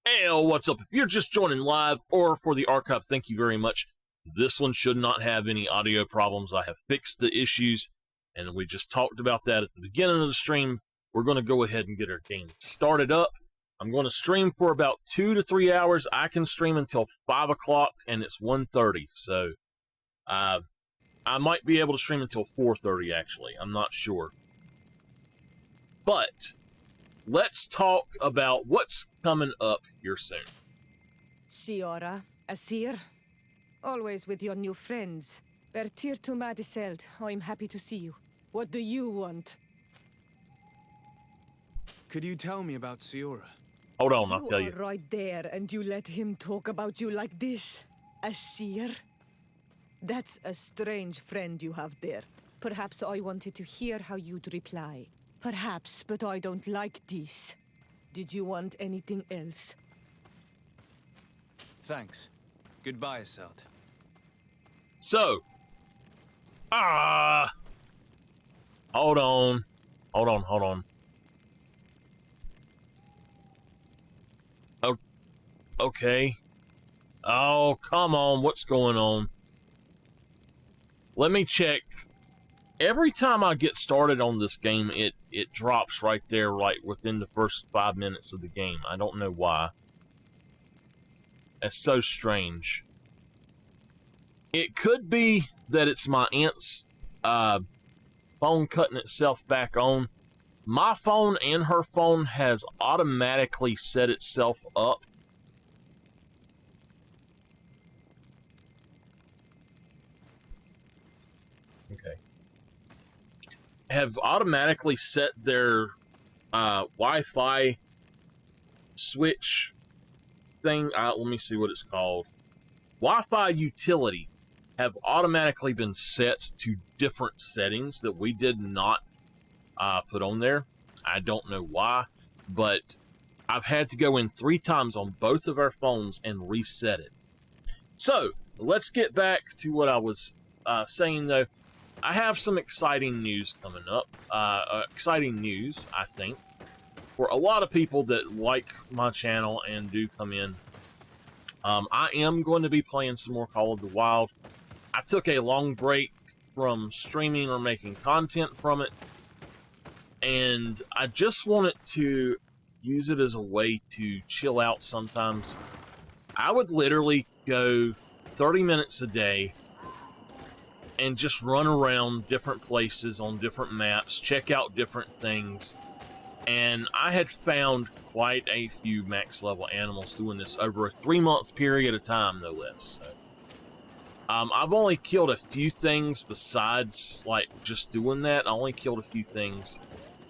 Hey, what's up? If you're just joining live or for the archive, thank you very much. This one should not have any audio problems. I have fixed the issues, and we just talked about that at the beginning of the stream. We're going to go ahead and get our game started up. I'm going to stream for about 2 to 3 hours. I can stream until 5 o'clock, and it's 1:30, so I might be able to stream until 4:30, actually. I'm not sure. But let's talk about what's coming up here soon. Siora, Asir, always with your new friends. Bertir to Madiseld, I'm happy to see you. What do you want? Could you tell me about Siora? Hold on, I'll tell you. You are right there, and you let him talk about you like this? Asir? That's a strange friend you have there. Perhaps I wanted to hear how you'd reply. Perhaps, but I don't like this. Did you want anything else? Thanks. Goodbye, Aseld. So, hold on. Oh, okay. Oh, come on, what's going on? Let me check. Every time I get started on this game, it drops right there, right within the first 5 minutes of the game. I don't know why. That's so strange. It could be that it's my aunt's phone cutting itself back on. My phone and her phone has automatically set itself up. Okay. Have automatically set their Wi-Fi switch thing. Let me see what it's called. Wi-Fi utility have automatically been set to different settings that we did not put on there. I don't know why, but I've had to go in 3 times on both of our phones and reset it. So let's get back to what I was saying, though. I have some exciting news coming up. Exciting news, I think, for a lot of people that like my channel and do come in. I am going to be playing some more Call of the Wild. I took a long break from streaming or making content from it, and I just wanted to use it as a way to chill out sometimes. I would literally go 30 minutes a day and just run around different places on different maps, check out different things. And I had found quite a few max level animals doing this over a 3-month period of time, no less. So, I've only killed a few things besides like just doing that. I only killed a few things.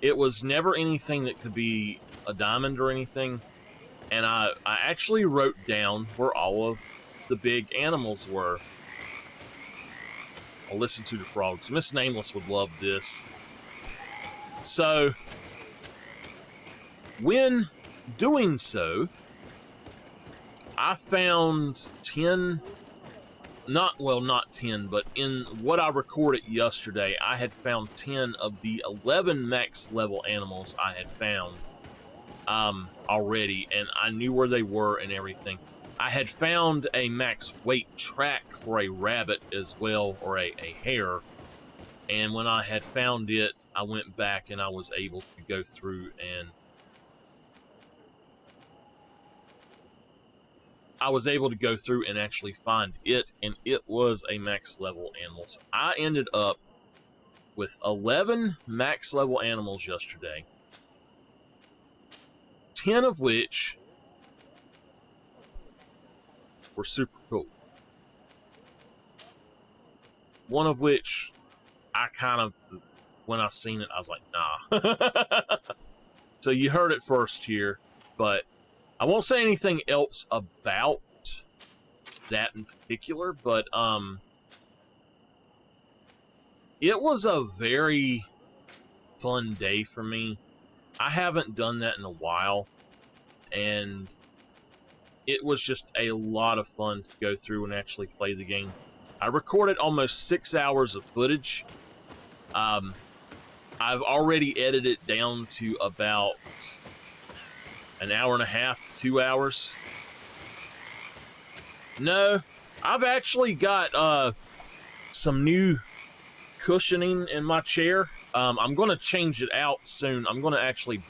It was never anything that could be a diamond or anything. And I actually wrote down where all of the big animals were. I'll listen to the frogs. Miss Nameless would love this. So, when doing so, I found 10, not 10, but in what I recorded yesterday, I had found 10 of the 11 max level animals I had found already, and I knew where they were and everything. I had found a max weight track for a rabbit as well, or a hare, and when I had found it, I went back and I was able to go through and actually find it, and it was a max level animal. So I ended up with 11 max level animals yesterday, 10 of which were super cool. One of which I kind of, when I seen it, I was like, nah. So you heard it first here, but I won't say anything else about that in particular, but it was a very fun day for me. I haven't done that in a while, and it was just a lot of fun to go through and actually play the game. I recorded almost 6 hours of footage. I've already edited it down to about an hour and a half to 2 hours. No, I've actually got some new cushioning in my chair. I'm going to change it out soon. I'm going to actually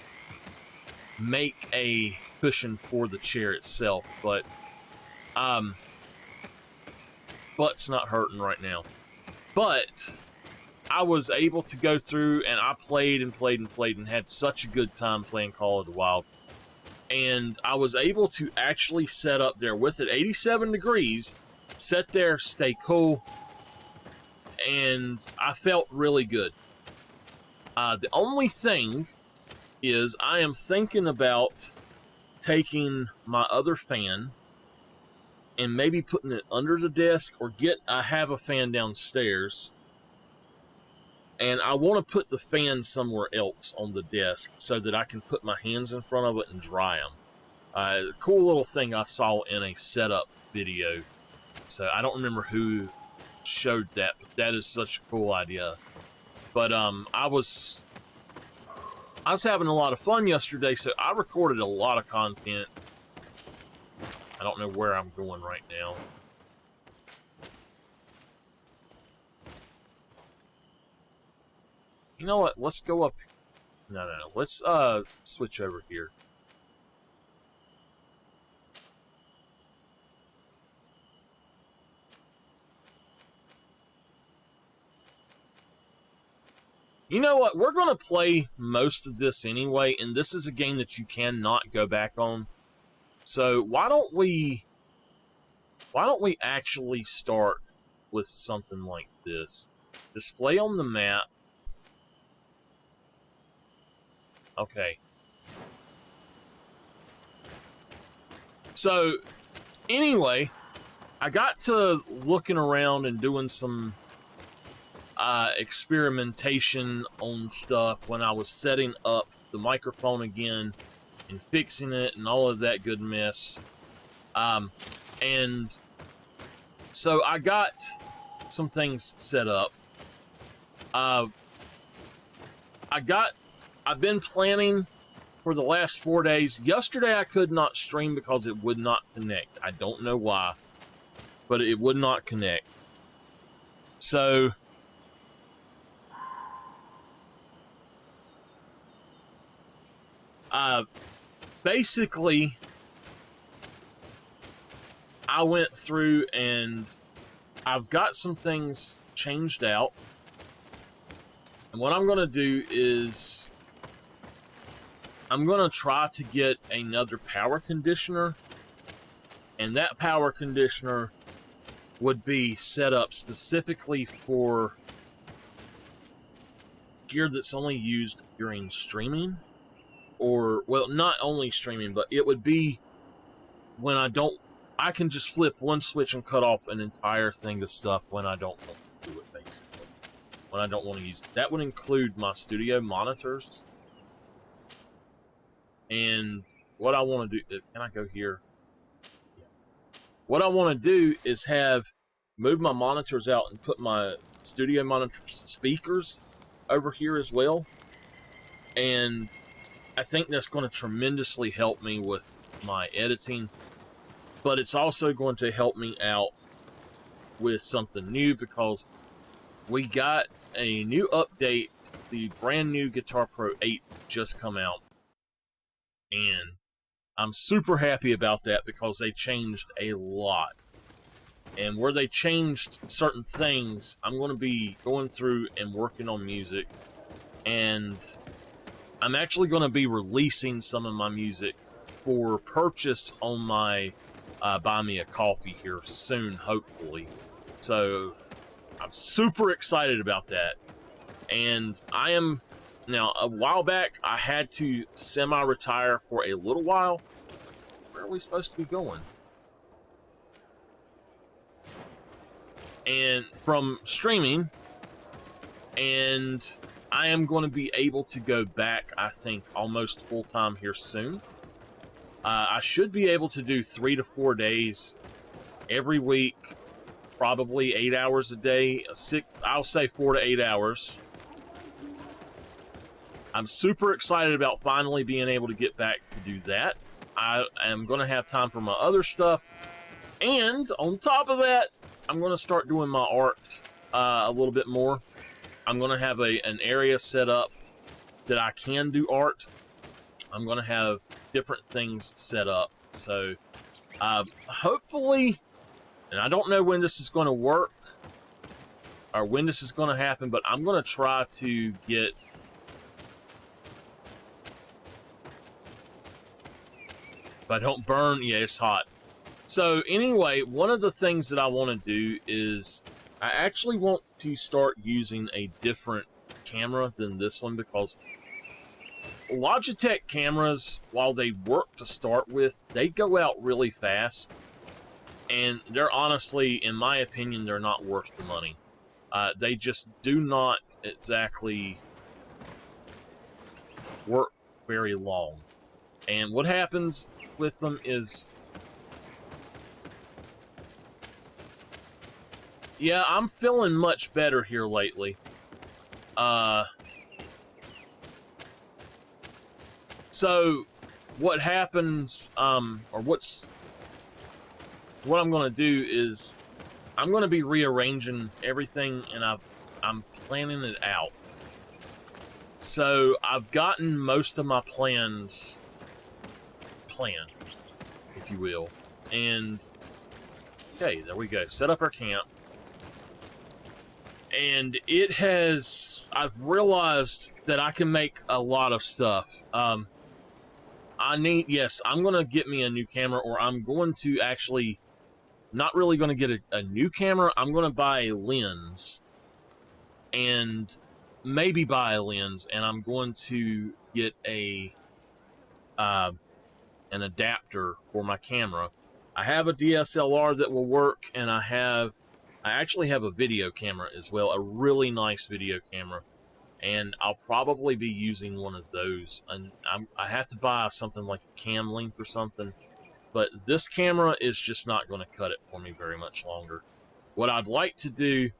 make a cushion for the chair itself, but butt's not hurting right now. But I was able to go through and I played and played and played and had such a good time playing Call of the Wild. And I was able to actually set up there with it 87 degrees, sit there, stay cool, and I felt really good. The only thing is I am thinking about taking my other fan and maybe putting it under the desk, or I have a fan downstairs and I want to put the fan somewhere else on the desk so that I can put my hands in front of it and dry them. Cool little thing I saw in a setup video. So I don't remember who showed that, but that is such a cool idea. But I was having a lot of fun yesterday, so I recorded a lot of content. I don't know where I'm going right now. You know what? Let's go up. No. Let's switch over here. You know what? We're going to play most of this anyway, and this is a game that you cannot go back on. So why don't we actually start with something like this? Display on the map. Okay. So anyway, I got to looking around and doing some experimentation on stuff when I was setting up the microphone again and fixing it and all of that good mess. And so I got some things set up. I've been planning for the last 4 days. Yesterday I could not stream because it would not connect. I don't know why, but it would not connect. So basically I went through and I've got some things changed out. And what I'm going to do is I'm going to try to get another power conditioner. And that power conditioner would be set up specifically for gear that's only used during streaming. Or, well, not only streaming, but it would be when I can just flip one switch and cut off an entire thing of stuff when I don't want to do it, basically. When I don't want to use it. That would include my studio monitors. And what I want to do, can I go here? Yeah. What I want to do is move my monitors out and put my studio monitor speakers over here as well. And I think that's going to tremendously help me with my editing. But it's also going to help me out with something new because we got a new update. The brand new Guitar Pro 8 just come out. And I'm super happy about that because they changed a lot. And where they changed certain things, I'm going to be going through and working on music. And I'm actually going to be releasing some of my music for purchase on my Buy Me a Coffee here soon, hopefully. So I'm super excited about that. And I am now, a while back I had to semi-retire for a little while. Where are we supposed to be going? And from streaming, and I am going to be able to go back, I think, almost full-time here soon. I should be able to do 3 to 4 days every week, probably 8 hours a day. I'll say 4 to 8 hours. I'm super excited about finally being able to get back to do that. I am going to have time for my other stuff. And on top of that, I'm going to start doing my art a little bit more. I'm going to have an area set up that I can do art. I'm going to have different things set up. So hopefully, and I don't know when this is going to work or when this is going to happen, but I'm going to try to get if I don't burn. Yeah, it's hot. So anyway, one of the things that I want to do is I actually want to start using a different camera than this one, because Logitech cameras, while they work to start with, they go out really fast, and they're honestly, in my opinion, they're not worth the money. They just do not exactly work very long. And what happens with them is, yeah, I'm feeling much better here lately. So what happens, or what I'm going to do is I'm going to be rearranging everything, and I'm planning it out. So I've gotten most of my plans planned, if you will. And okay, there we go. Set up our camp. And I've realized that I can make a lot of stuff. I'm going to get me a new camera, or I'm going to actually, not really going to get a new camera. I'm going to buy a lens, and maybe buy a lens, and I'm going to get an adapter for my camera. I have a DSLR that will work, and I actually have a video camera as well, a really nice video camera, and I'll probably be using one of those. And I have to buy something like a cam link or something, but this camera is just not going to cut it for me very much longer. What I'd like to do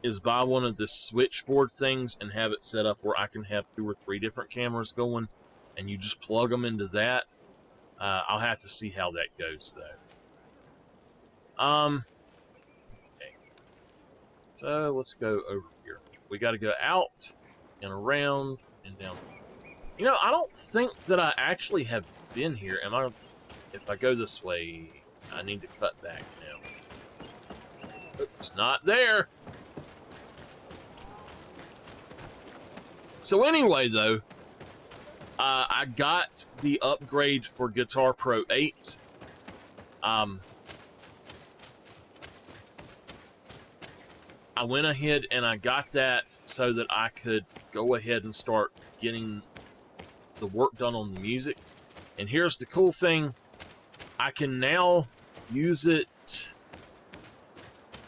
is buy one of the switchboard things and have it set up where I can have 2 or 3 different cameras going, and you just plug them into that. I'll have to see how that goes, though. Okay. So let's go over here. We got to go out and around and down. You know, I don't think that I actually have been here. If I go this way, I need to cut back now. Oops, not there. So anyway, though, I got the upgrade for Guitar Pro 8. I went ahead and I got that so that I could go ahead and start getting the work done on the music. And here's the cool thing. I can now use it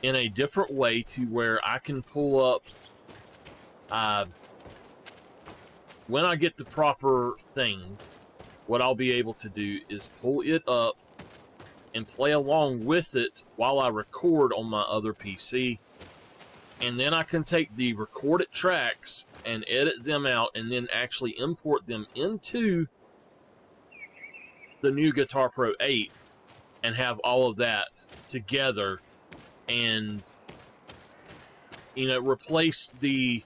in a different way, to where I can pull up, when I get the proper thing, what I'll be able to do is pull it up and play along with it while I record on my other PC. And then I can take the recorded tracks and edit them out, and then actually import them into the new Guitar Pro 8 and have all of that together, and, you know, replace the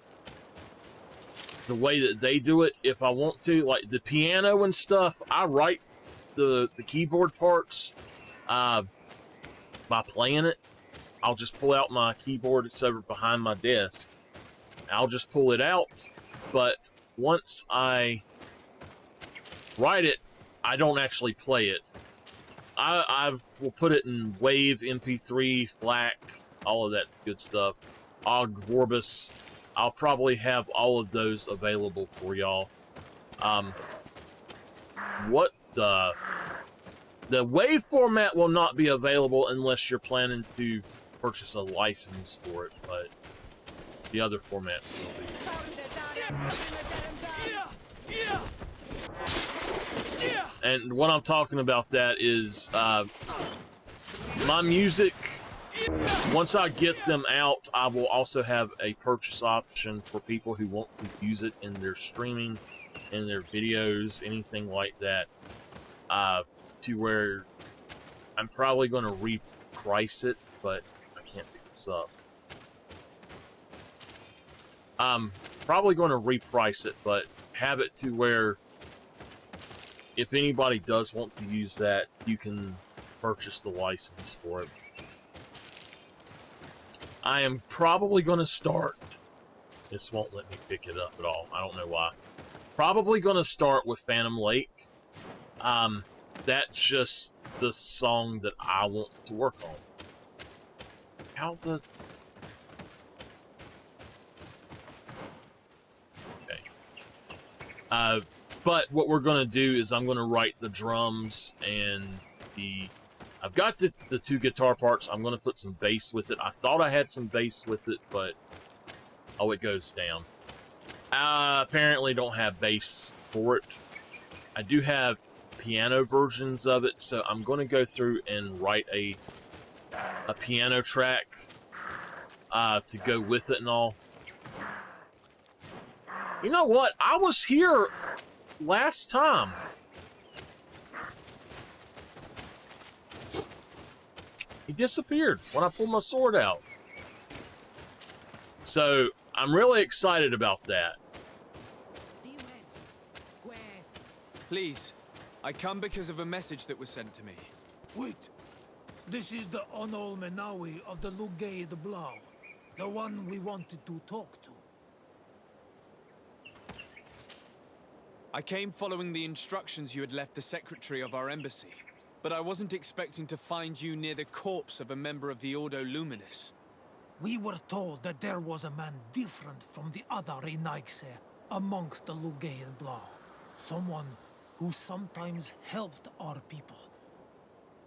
way that they do it if I want to. Like the piano and stuff, I write the keyboard parts by playing it. I'll just pull out my keyboard. It's over behind my desk. I'll just pull it out. But once I write it, I don't actually play it. I will put it in Wave, MP3, FLAC, all of that good stuff. OGG, Vorbis. I'll probably have all of those available for y'all. What the Wave format will not be available unless you're planning to purchase a license for it, but the other formats will be. And what I'm talking about that is my music once I get them out, I will also have a purchase option for people who want to use it in their streaming, in their videos, anything like that. To where I'm probably going to reprice it, but I can't pick this up. I'm probably going to reprice it, but have it to where if anybody does want to use that, you can purchase the license for it. I am probably going to start. This won't let me pick it up at all. I don't know why. Probably going to start with Phantom Lake. That's just the song that I want to work on. How the... Okay. But what we're going to do is I'm going to write the drums and the... I've got the two guitar parts. I'm going to put some bass with it. I thought I had some bass with it, but... Oh, it goes down. I apparently don't have bass for it. I do have piano versions of it, so I'm going to go through and write a piano track to go with it and all. You know what? I was here last time. He disappeared when I pulled my sword out. So, I'm really excited about that. Please, I come because of a message that was sent to me. Wait. This is the Onol Menawi of the Lugay de Blau. The one we wanted to talk to. I came following the instructions you had left the secretary of our embassy. But I wasn't expecting to find you near the corpse of a member of the Ordo Luminis. We were told that there was a man different from the other Renaigse amongst the Lugay de Blau. Someone who sometimes helped our people.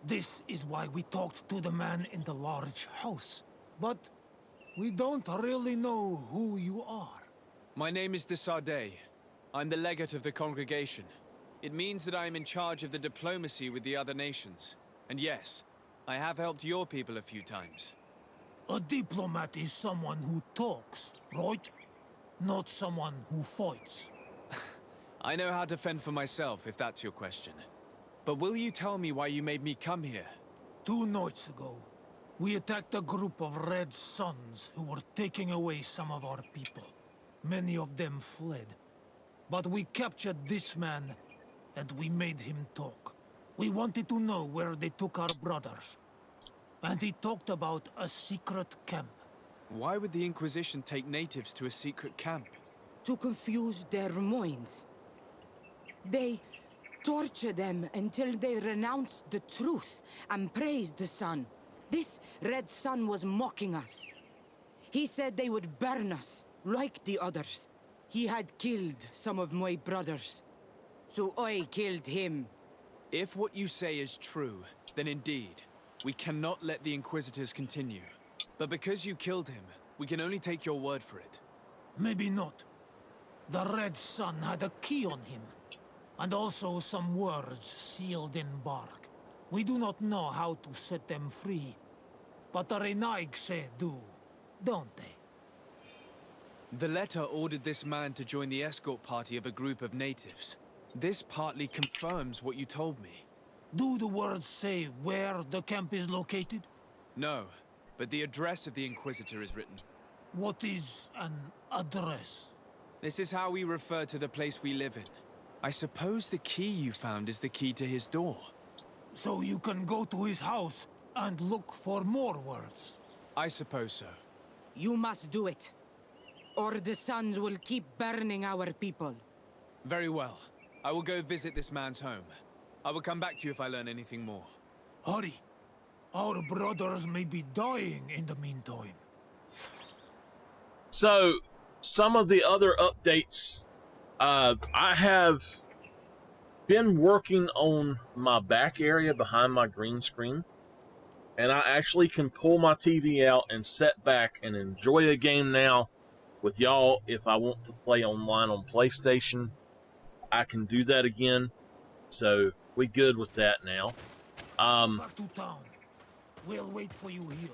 This is why we talked to the man in the large house. But we don't really know who you are. My name is de Sardet. I'm the legate of the congregation. It means that I am in charge of the diplomacy with the other nations. And yes, I have helped your people a few times. A diplomat is someone who talks, right? Not someone who fights. I know how to fend for myself, if that's your question. But will you tell me why you made me come here? 2 nights ago, we attacked a group of Red Suns who were taking away some of our people. Many of them fled. But we captured this man, and we made him talk. We wanted to know where they took our brothers. And he talked about a secret camp. Why would the Inquisition take natives to a secret camp? To confuse their minds. They torture them until they renounce the truth and praise the sun. This Red Sun was mocking us. He said they would burn us, like the others. He had killed some of my brothers, so I killed him. If what you say is true, then indeed, we cannot let the Inquisitors continue. But because you killed him, we can only take your word for it. Maybe not. The Red Sun had a key on him. And also some words sealed in bark. We do not know how to set them free. But the Renaigse do, don't they? The letter ordered this man to join the escort party of a group of natives. This partly confirms what you told me. Do the words say where the camp is located? No, but the address of the Inquisitor is written. What is an address? This is how we refer to the place we live in. I suppose the key you found is the key to his door. So you can go to his house and look for more words? I suppose so. You must do it, or the suns will keep burning our people. Very well. I will go visit this man's home. I will come back to you if I learn anything more. Hurry. Our brothers may be dying in the meantime. So, some of the other updates, I have been working on my back area behind my green screen, and I actually can pull my TV out and sit back and enjoy a game now with y'all. If I want to play online on PlayStation, I can do that again. So we good with that now. Back to town. We'll wait for you here.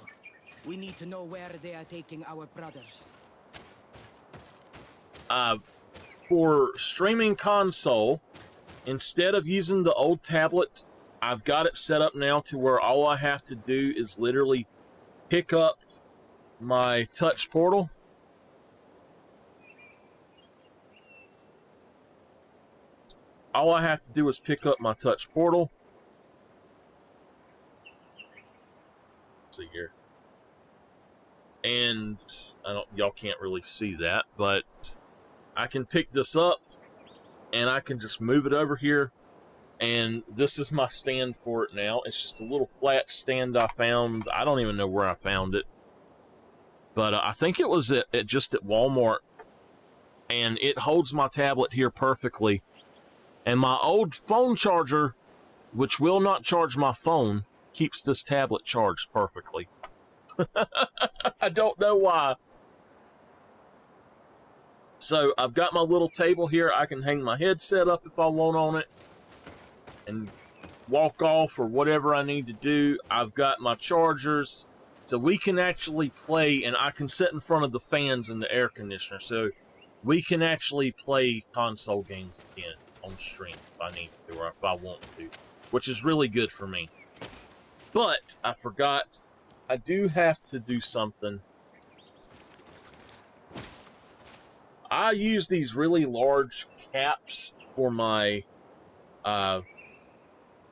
We need to know where they are taking our brothers. For streaming console, instead of using the old tablet, I've got it set up now to where all I have to do is literally pick up my touch portal. All I have to do is pick up my touch portal. Let's see here. And y'all can't really see that, but I can pick this up and I can just move it over here. And this is my stand for it now. It's just a little flat stand I found. I don't even know where I found it. But I think it was just at Walmart. And it holds my tablet here perfectly. And my old phone charger, which will not charge my phone, keeps this tablet charged perfectly. I don't know why. So I've got my little table here. I can hang my headset up if I want on it and walk off or whatever I need to do. I've got my chargers, so we can actually play, and I can sit in front of the fans and the air conditioner, so we can actually play console games again on stream if I need to or if I want to, which is really good for me. But I forgot, I do have to do something. I use these really large caps for my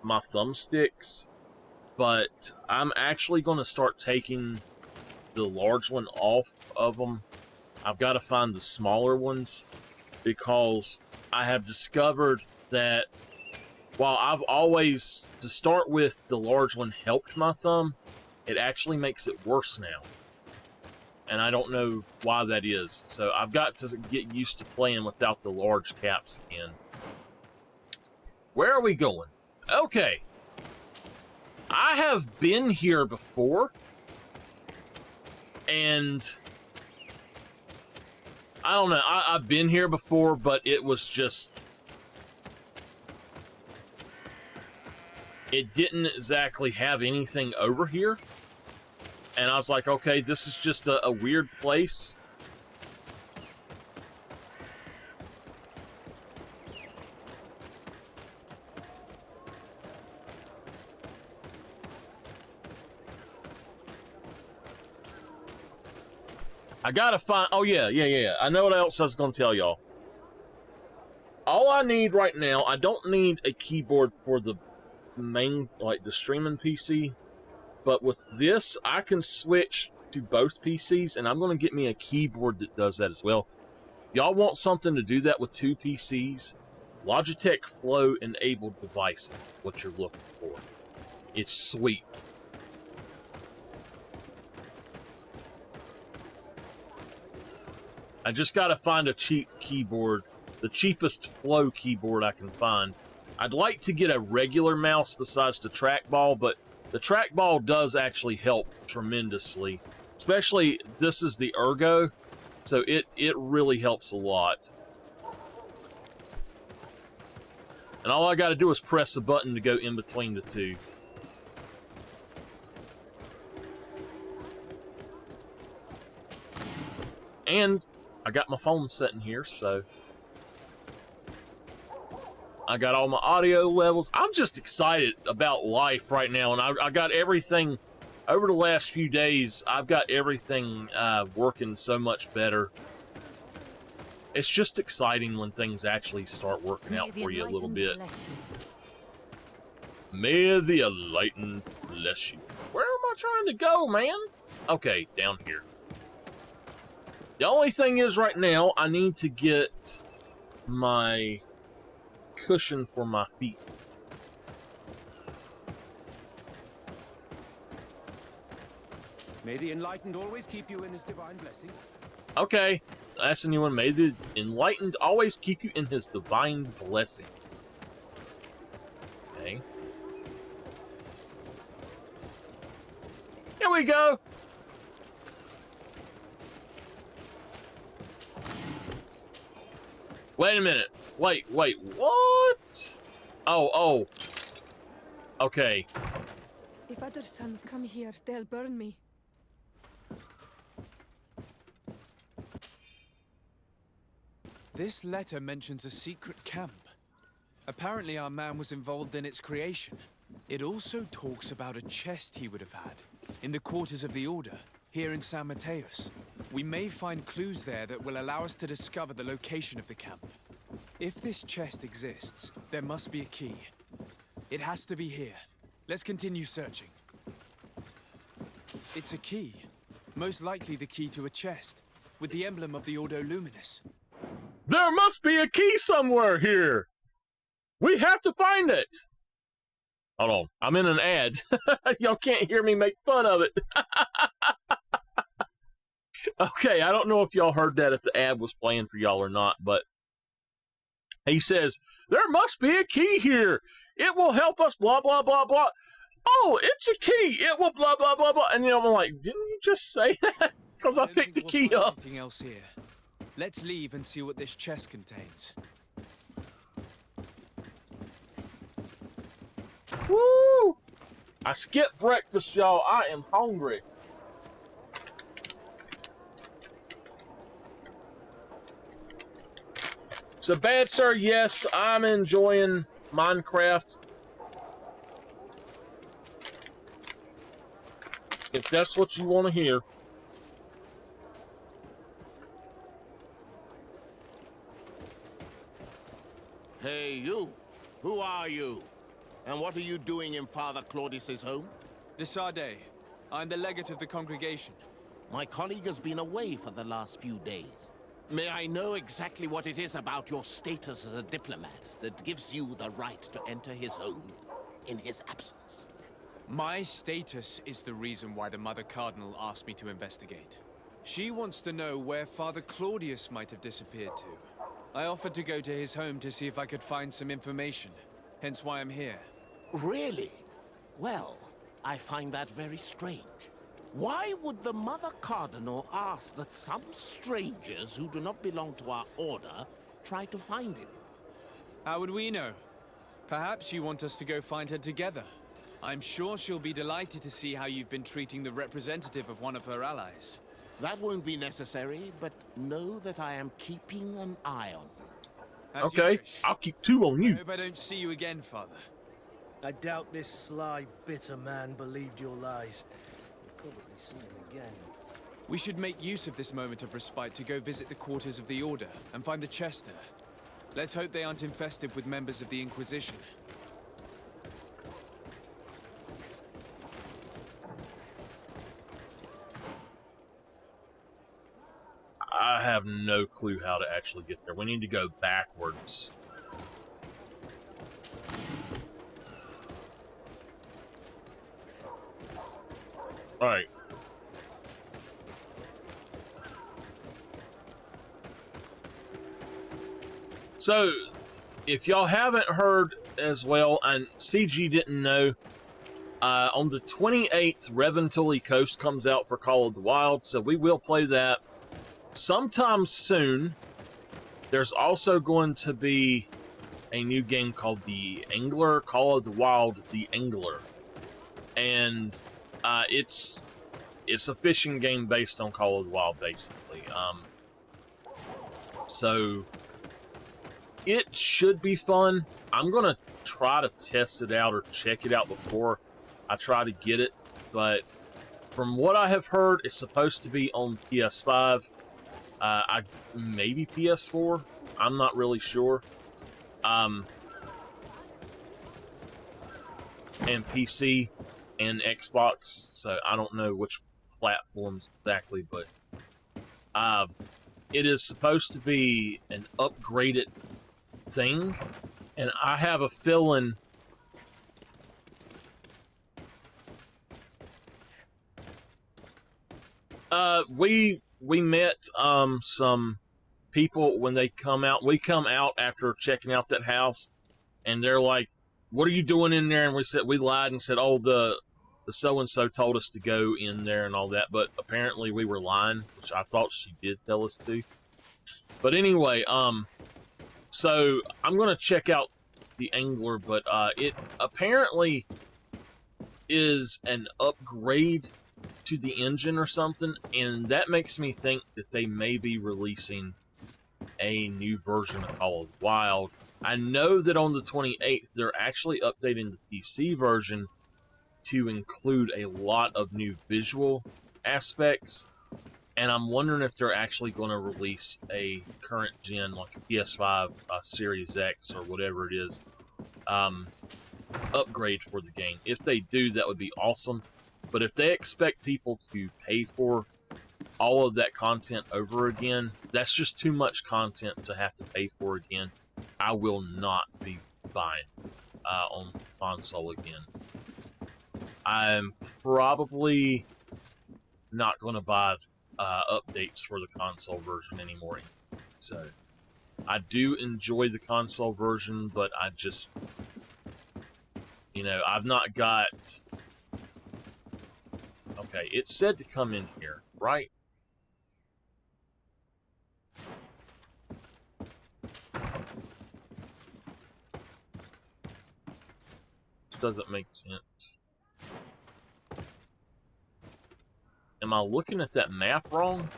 my thumbsticks, but I'm actually going to start taking the large one off of them. I've got to find the smaller ones because I have discovered that while I've always, to start with, the large one helped my thumb, it actually makes it worse now. And I don't know why that is. So I've got to get used to playing without the large caps again. Where are we going? Okay. I have been here before. And I don't know. I've been here before, but it was just... it didn't exactly have anything over here. And I was like, okay, this is just a weird place. I gotta find... oh, yeah. I know what else I was gonna tell y'all. All I need right now, I don't need a keyboard for the main, like, the streaming PC. But with this, I can switch to both PCs, and I'm going to get me a keyboard that does that as well. Y'all want something to do that with two PCs? Logitech Flow enabled device is what you're looking for. It's sweet. I just got to find a cheap keyboard, the cheapest Flow keyboard I can find. I'd like to get a regular mouse besides the trackball, but the trackball does actually help tremendously. Especially, this is the Ergo, so it really helps a lot. And all I got to do is press a button to go in between the two. And I got my phone sitting here, so... I got all my audio levels. I'm just excited about life right now, and I got everything over the last few days. I've got everything working so much better. It's just exciting when things actually start working out for you a little bit. May the enlightened bless you. Where am I trying to go, man? Okay, down here. The only thing is right now, I need to get my cushion for my feet. May the enlightened always keep you in his divine blessing. Okay, that's a new one. May the enlightened always keep you in his divine blessing. Okay. Here we go. Wait a minute. Wait, what? Oh. Okay. If other sons come here, they'll burn me. This letter mentions a secret camp. Apparently our man was involved in its creation. It also talks about a chest he would have had in the quarters of the Order, here in San Mateus. We may find clues there that will allow us to discover the location of the camp. If this chest exists, there must be a key. It has to be here. Let's continue searching. It's a key. Most likely the key to a chest, with the emblem of the Ordo Luminis. There must be a key somewhere here. We have to find it. Hold on. I'm in an ad. Y'all can't hear me make fun of it. Okay, I don't know if y'all heard that if the ad was playing for y'all or not, but he says, there must be a key here. It will help us, blah, blah, blah, blah. Oh, it's a key. It will blah, blah, blah, blah. And you know, I'm like, didn't you just say that? Because I picked the key up. Anything else here? Let's leave and see what this chest contains. Woo! I skipped breakfast, y'all. I am hungry. So, bad sir, yes, I'm enjoying Minecraft. If that's what you want to hear. Hey, you. Who are you? And what are you doing in Father Claudius's home? De Sardet. I'm the legate of the congregation. My colleague has been away for the last few days. May I know exactly what it is about your status as a diplomat that gives you the right to enter his home in his absence? My status is the reason why the Mother Cardinal asked me to investigate. She wants to know where Father Claudius might have disappeared to. I offered to go to his home to see if I could find some information, hence why I'm here. Really? Well, I find that very strange. Why would the Mother Cardinal ask that some strangers who do not belong to our order try to find him? How would we know? Perhaps you want us to go find her together. I'm sure she'll be delighted to see how you've been treating the representative of one of her allies. That won't be necessary, but know that I am keeping an eye on you. As you Okay, wish. I'll keep two on I you. hope I don't see you again, Father. I doubt this sly, bitter man believed your lies. We'll probably see him again. We should make use of this moment of respite to go visit the quarters of the Order and find the chest there. Let's hope they aren't infested with members of the Inquisition. I have no clue how to actually get there. We need to go backwards. All right. So, if y'all haven't heard as well, and CG didn't know, on the 28th, Reventuli Coast comes out for Call of the Wild, so we will play that sometime soon. There's also going to be a new game called The Angler, Call of the Wild, The Angler. And it's a fishing game based on Call of the Wild, basically. So it should be fun. I'm gonna try to test it out or check it out before I try to get it. But from what I have heard, it's supposed to be on PS5. Maybe PS4. I'm not really sure. And PC and Xbox, so I don't know which platforms exactly, but it is supposed to be an upgraded thing, and I have a feeling we met some people when they come out. We come out after checking out that house, and they're like, "What are you doing in there?" And we lied and said, "Oh, the so-and-so told us to go in there and all that," but apparently we were lying, which I thought she did tell us to. But anyway, so I'm gonna check out The Angler, but it apparently is an upgrade to the engine or something, and that makes me think that they may be releasing a new version of Call of the Wild. I know that on the 28th, they're actually updating the PC version to include a lot of new visual aspects, and I'm wondering if they're actually going to release a current gen, like a PS5 Series X or whatever it is, upgrade for the game. If they do, that would be awesome. But if they expect people to pay for all of that content over again, that's just too much content to have to pay for again. I will not be buying on console again. I'm probably not going to buy updates for the console version anymore. So I do enjoy the console version, but I just, you know, I've not got... Okay, it said to come in here, right? This doesn't make sense. Am I looking at that map wrong?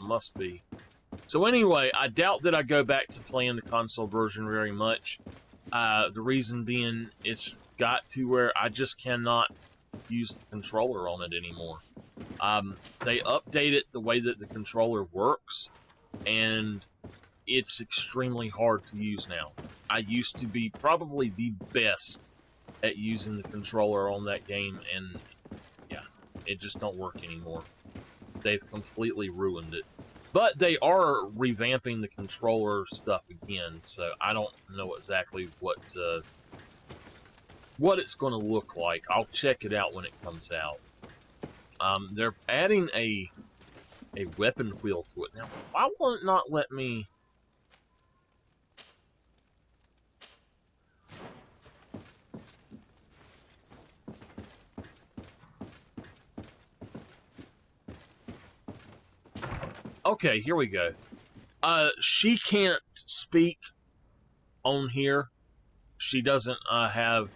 I must be. So anyway, I doubt that I go back to playing the console version very much. The reason being, it's got to where I just cannot use the controller on it anymore. They updated the way that the controller works, and it's extremely hard to use now. I used to be probably the best at using the controller on that game, and yeah, it just don't work anymore. They've completely ruined it. But they are revamping the controller stuff again, so I don't know exactly what it's going to look like. I'll check it out when it comes out. They're adding a weapon wheel to it. Now, why won't it not let me... Okay, here we go. She can't speak on here. She doesn't have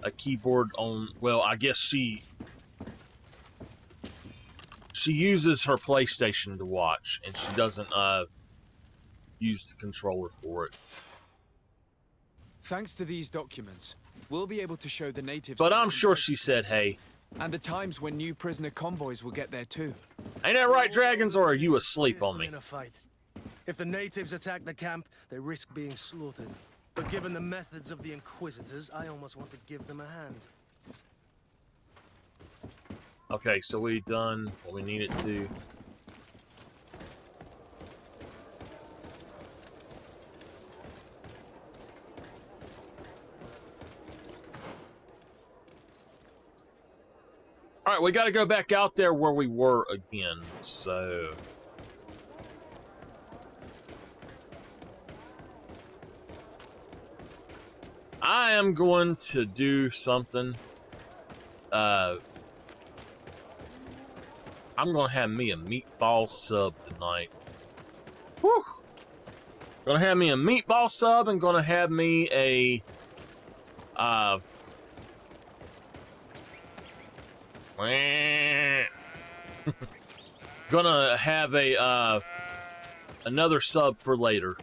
a keyboard on... Well, I guess she uses her PlayStation to watch, and she doesn't use the controller for it. Thanks to these documents, we'll be able to show the natives... But I'm sure she said, hey. And the times when new prisoner convoys will get there too. Ain't that right, Dragons, or are you asleep on me? In a fight. If the natives attack the camp, they risk being slaughtered. But given the methods of the Inquisitors, I almost want to give them a hand. Okay, so we done what we needed to. Alright, we gotta go back out there where we were again, so... I am going to do something. I'm gonna have me a meatball sub tonight. Whew! Gonna have me a meatball sub and gonna have me a... gonna have a, another sub for later.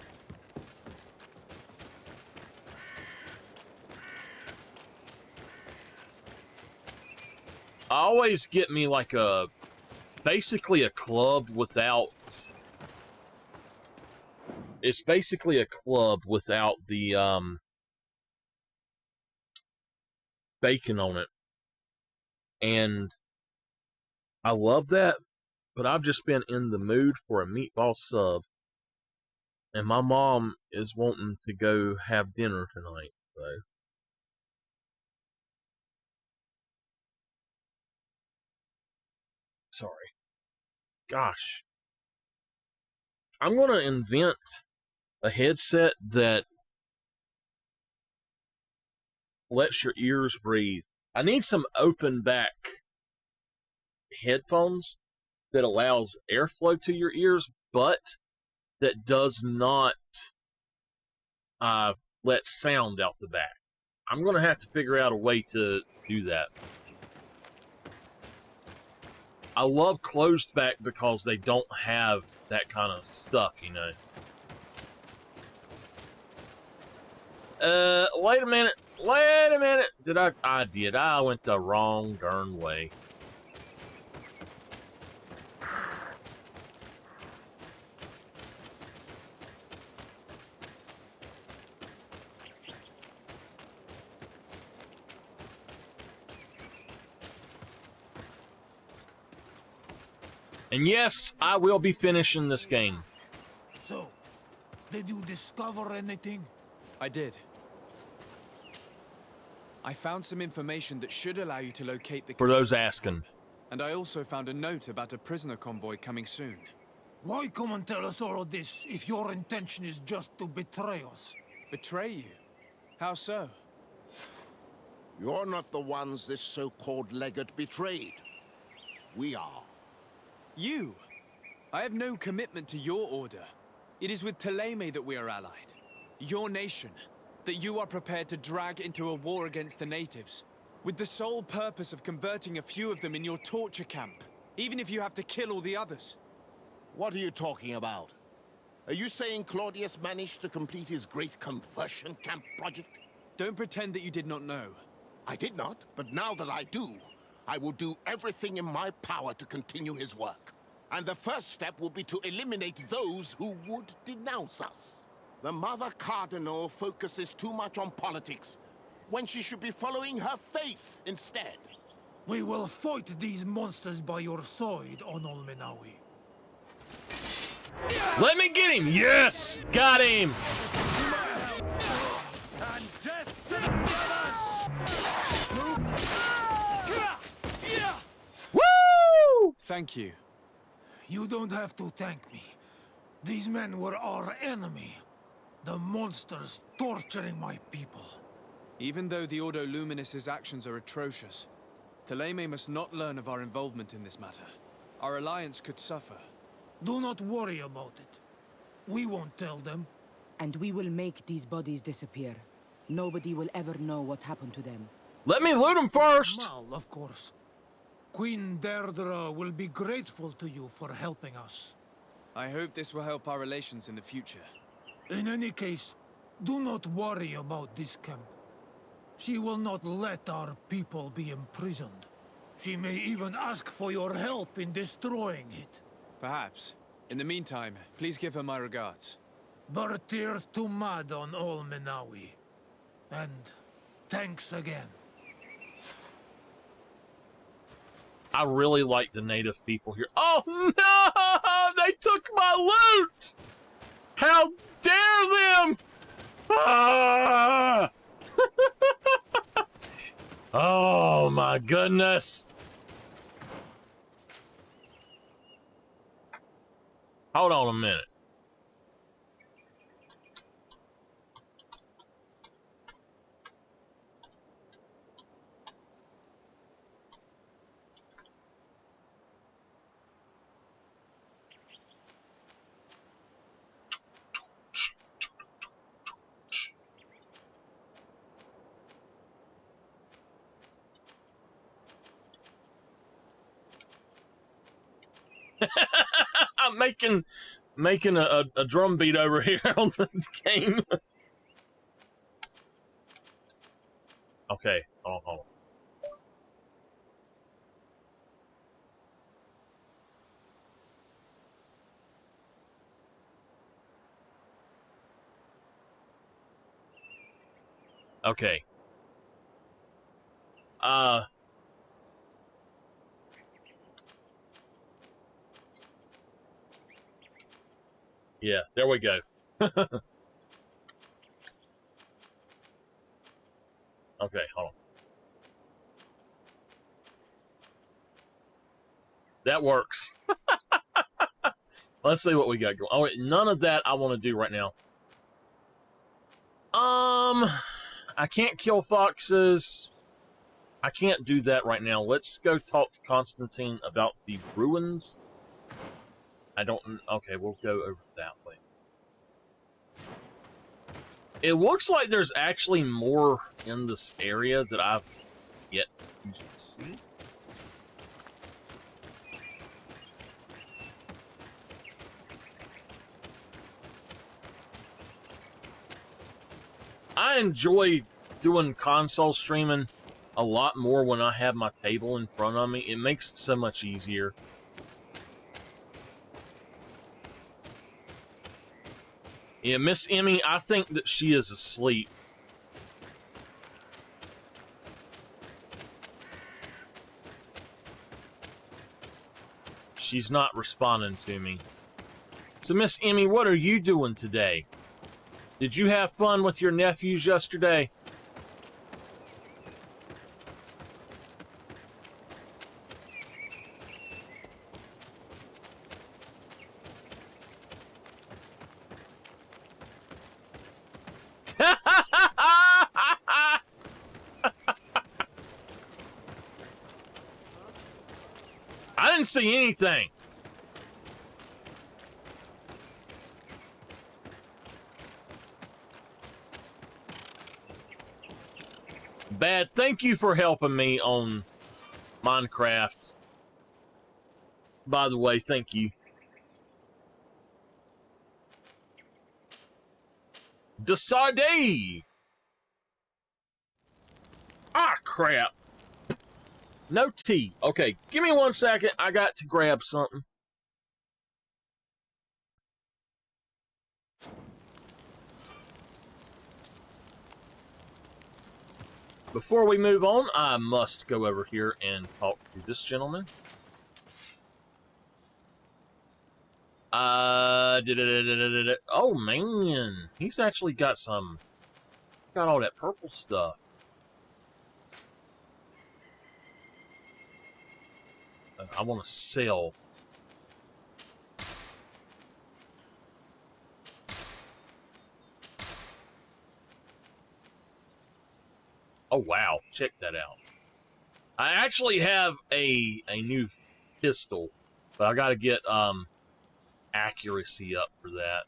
I always get me like basically a club without... It's basically a club without the, bacon on it. And I love that, but I've just been in the mood for a meatball sub. And my mom is wanting to go have dinner tonight, so... Sorry. Gosh. I'm going to invent a headset that lets your ears breathe. I need some open back headphones that allows airflow to your ears, but that does not let sound out the back. I'm going to have to figure out a way to do that. I love closed back because they don't have that kind of stuff, you know. Wait a minute. Wait a minute. I did. I went the wrong darn way. And yes, I will be finishing this game. So, did you discover anything? I did. I found some information that should allow you to locate the... For those asking. And I also found a note about a prisoner convoy coming soon. Why come and tell us all of this if your intention is just to betray us? Betray you? How so? You're not the ones this so-called legate betrayed. We are. You? I have no commitment to your order. It is with Thélème that we are allied. Your nation, that you are prepared to drag into a war against the natives, with the sole purpose of converting a few of them in your torture camp, even if you have to kill all the others. What are you talking about? Are you saying Claudius managed to complete his great conversion camp project? Don't pretend that you did not know. I did not, but now that I do, I will do everything in my power to continue his work. And the first step will be to eliminate those who would denounce us. The Mother Cardinal focuses too much on politics, when she should be following her faith instead. We will fight these monsters by your side, Onol Menawi. Let me get him! Yes! Got him! And death to the brothers! Woo! Thank you. You don't have to thank me. These men were our enemy. The monsters torturing my people. Even though the Ordo Luminis' actions are atrocious, Thélème must not learn of our involvement in this matter. Our alliance could suffer. Do not worry about it. We won't tell them. And we will make these bodies disappear. Nobody will ever know what happened to them. Let me loot him first! Mal, of course. Queen Deirdre will be grateful to you for helping us. I hope this will help our relations in the future. In any case, do not worry about this camp. She will not let our people be imprisoned. She may even ask for your help in destroying it. Perhaps. In the meantime, please give her my regards. Bertir Tumad on all Menawi. And thanks again. I really like the native people here. Oh no! They took my loot! How dare them! Ah! Oh my goodness! Hold on a minute. I'm making a drum beat over here on the game. Okay, hold on. Okay. Yeah, there we go. Okay, hold on. That works. Let's see what we got going. Oh, wait, none of that I want to do right now. I can't kill foxes. I can't do that right now. Let's go talk to Constantine about the ruins. I don't... Okay, we'll go over that way. It looks like there's actually more in this area that I've yet to see. I enjoy doing console streaming a lot more when I have my table in front of me. It makes it so much easier. Yeah, Miss Emmy, I think that she is asleep. She's not responding to me. So, Miss Emmy, what are you doing today? Did you have fun with your nephews yesterday? I didn't see anything. Bad, thank you for helping me on Minecraft. By the way, thank you. Desarde! Ah, crap. No tea. Okay, give me 1 second. I got to grab something. Before we move on, I must go over here and talk to this gentleman. Oh, man. He's actually got got all that purple stuff. I want to sell. Oh, wow. Check that out. I actually have a new pistol, but I got to get accuracy up for that.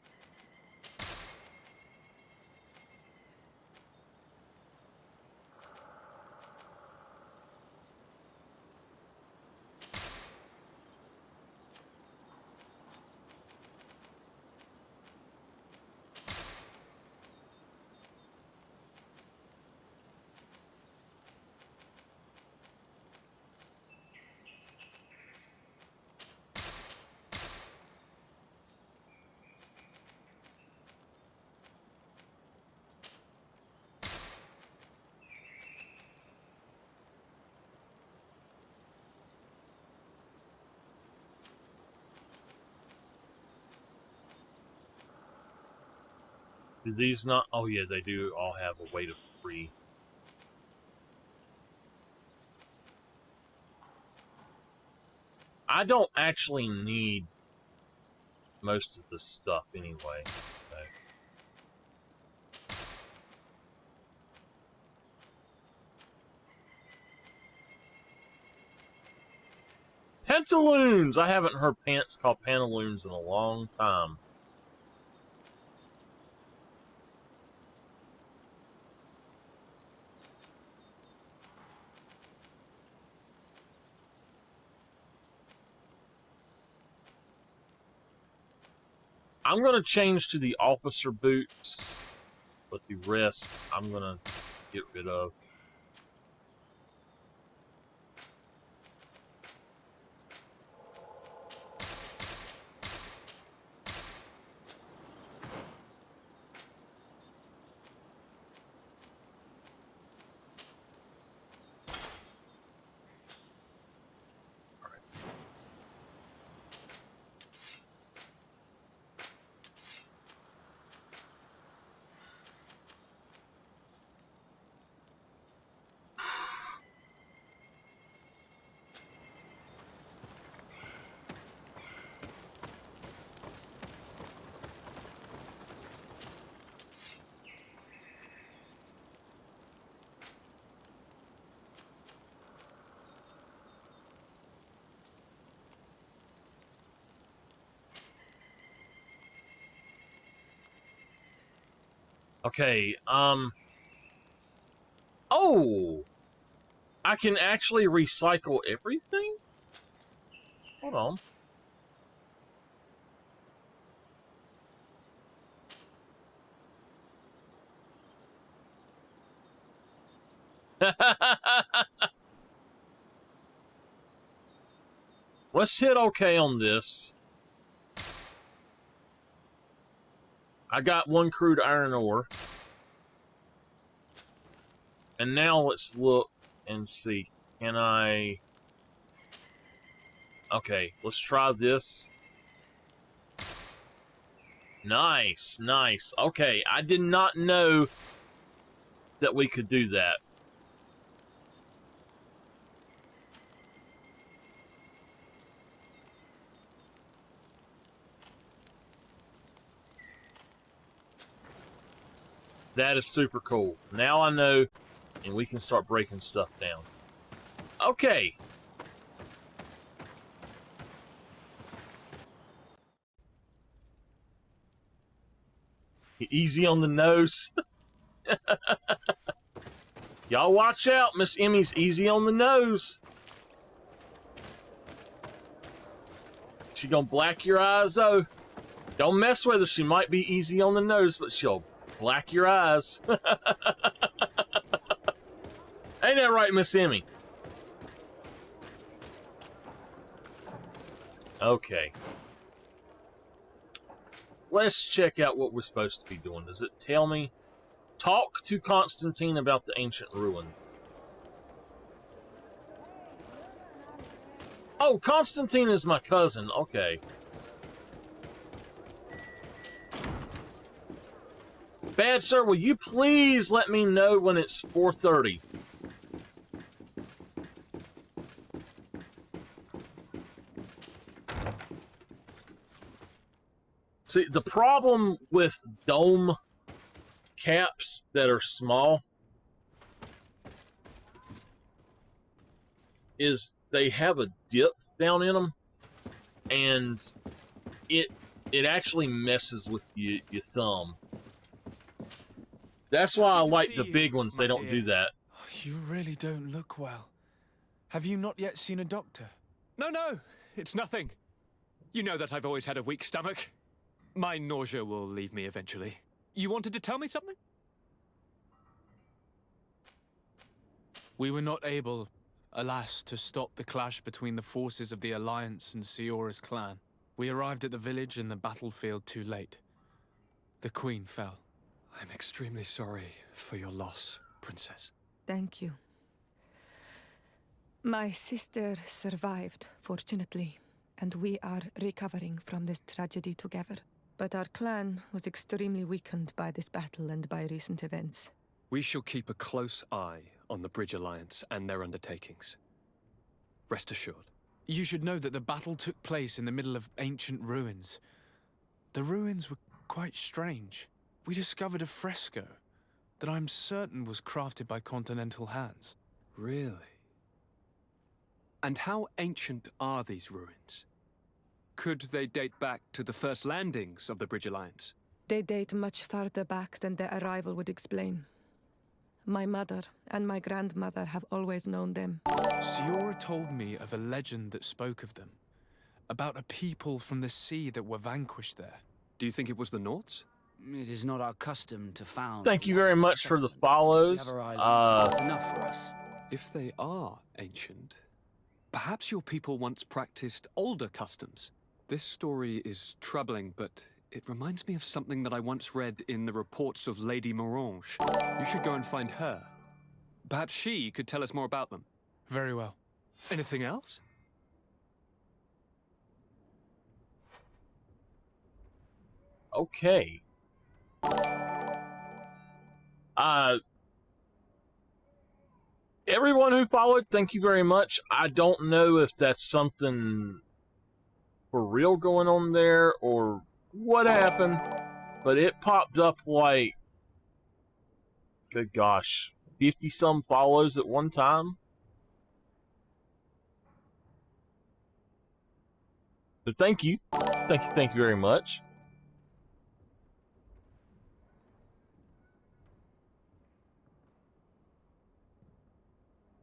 Do these not? Oh, yeah, they do all have a weight of 3. I don't actually need most of this stuff anyway. So. Pantaloons! I haven't heard pants called pantaloons in a long time. I'm going to change to the officer boots, but the rest I'm going to get rid of. Okay, oh! I can actually recycle everything? Hold on. Let's hit OK on this. I got 1 crude iron ore. And now let's look and see. Can I... Okay, let's try this. Nice, nice. Okay, I did not know that we could do that. That is super cool. Now I know, and we can start breaking stuff down. Okay. Easy on the nose. Y'all watch out, Miss Emmy's easy on the nose. She gonna black your eyes, though. Don't mess with her. She might be easy on the nose, but she'll black your eyes. Ain't that right, Miss Emmy? Okay. Let's check out what we're supposed to be doing. Does it tell me? Talk to Constantine about the ancient ruin. Oh, Constantine is my cousin. Okay. Bad sir, will you please let me know when it's 4:30? See, the problem with dome caps that are small is they have a dip down in them, and it actually messes with your thumb. That's why I like the big ones. They don't do that. You really don't look well. Have you not yet seen a doctor? No, it's nothing. You know that I've always had a weak stomach. My nausea will leave me eventually. You wanted to tell me something? We were not able, alas, to stop the clash between the forces of the Alliance and Siora's clan. We arrived at the village and the battlefield too late. The Queen fell. I'm extremely sorry for your loss, Princess. Thank you. My sister survived, fortunately, and we are recovering from this tragedy together. But our clan was extremely weakened by this battle and by recent events. We shall keep a close eye on the Bridge Alliance and their undertakings. Rest assured. You should know that the battle took place in the middle of ancient ruins. The ruins were quite strange. We discovered a fresco that I'm certain was crafted by continental hands. Really? And how ancient are these ruins? Could they date back to the first landings of the Bridge Alliance? They date much farther back than their arrival would explain. My mother and my grandmother have always known them. Siora told me of a legend that spoke of them, about a people from the sea that were vanquished there. Do you think it was the Nords? It is not our custom to found. Thank you very much for the follows. That's enough for us. If they are ancient, perhaps your people once practiced older customs. This story is troubling, but it reminds me of something that I once read in the reports of Lady Morange. You should go and find her. Perhaps she could tell us more about them. Very well. Anything else? Okay. Everyone who followed, thank you very much. I don't know if that's something for real going on there or what happened, but it popped up like, good gosh, 50-some follows at one time. So thank you. Thank you very much.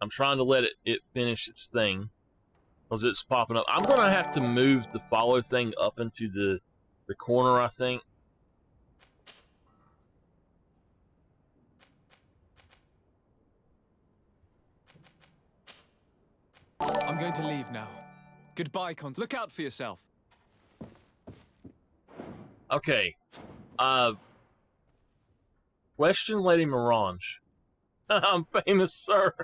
I'm trying to let it finish its thing because it's popping up. I'm going to have to move the follow thing up into the corner, I think. I'm going to leave now. Goodbye, Look out for yourself. Okay. Question Lady Morange. I'm famous, sir.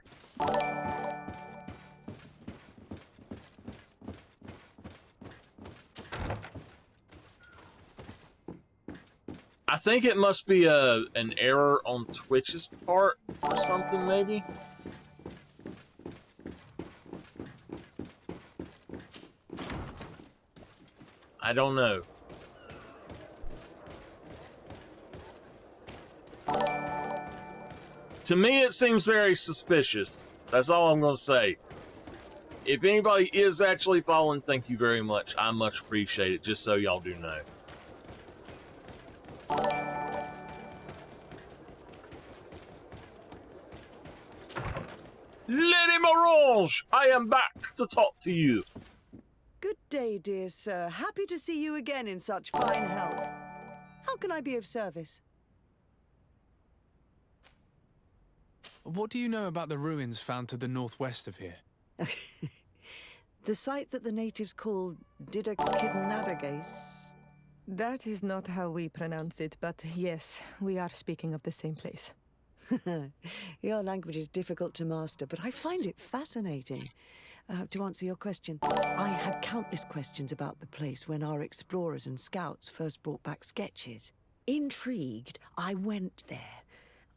I think it must be an error on Twitch's part or something, maybe. I don't know. To me, it seems very suspicious. That's all I'm going to say. If anybody is actually following, thank you very much. I much appreciate it, just so y'all do know. Lady Morange, I am back to talk to you. Good day, dear sir. Happy to see you again in such fine health. How can I be of service? What do you know about the ruins found to the northwest of here? The site that the natives call Didakidnadagas. That is not how we pronounce it, but yes, we are speaking of the same place. Your language is difficult to master, but I find it fascinating. To answer your question, I had countless questions about the place when our explorers and scouts first brought back sketches. Intrigued, I went there.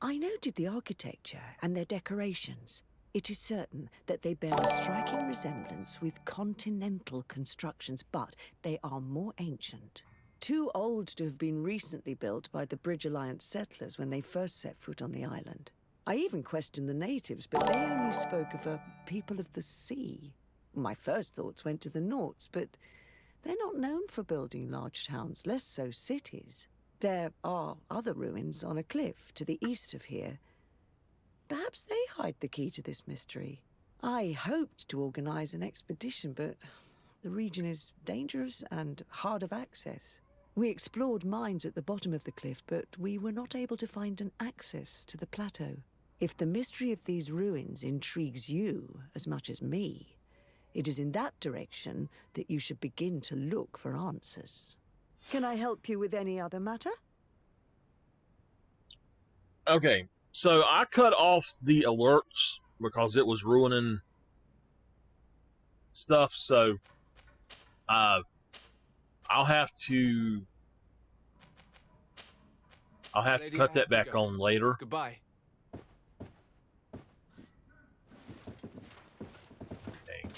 I noted the architecture and their decorations. It is certain that they bear a striking resemblance with continental constructions, but they are more ancient. Too old to have been recently built by the Bridge Alliance settlers when they first set foot on the island. I even questioned the natives, but they only spoke of a people of the sea. My first thoughts went to the Nauts, but they're not known for building large towns, less so cities. There are other ruins on a cliff to the east of here. Perhaps they hide the key to this mystery. I hoped to organize an expedition, but the region is dangerous and hard of access. We explored mines at the bottom of the cliff, but we were not able to find an access to the plateau. If the mystery of these ruins intrigues you as much as me, it is in that direction that you should begin to look for answers. Can I help you with any other matter? Okay, so I cut off the alerts because it was ruining stuff, so I'll have to cut that back on later. Goodbye. Okay.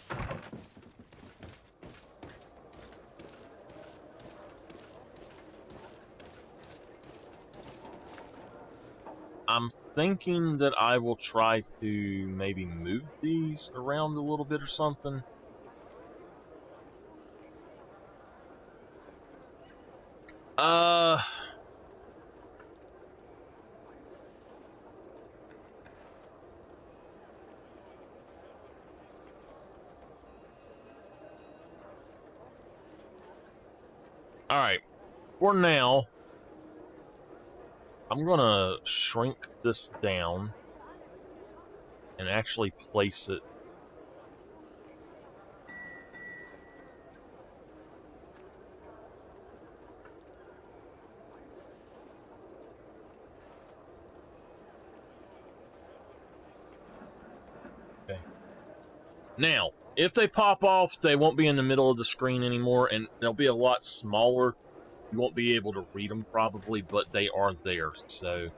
I'm thinking that I will try to maybe move these around a little bit or something. Alright, for now, I'm gonna shrink this down and actually place it. Okay. Now, if they pop off, they won't be in the middle of the screen anymore, and they'll be a lot smaller. You won't be able to read them probably, but they are there, so...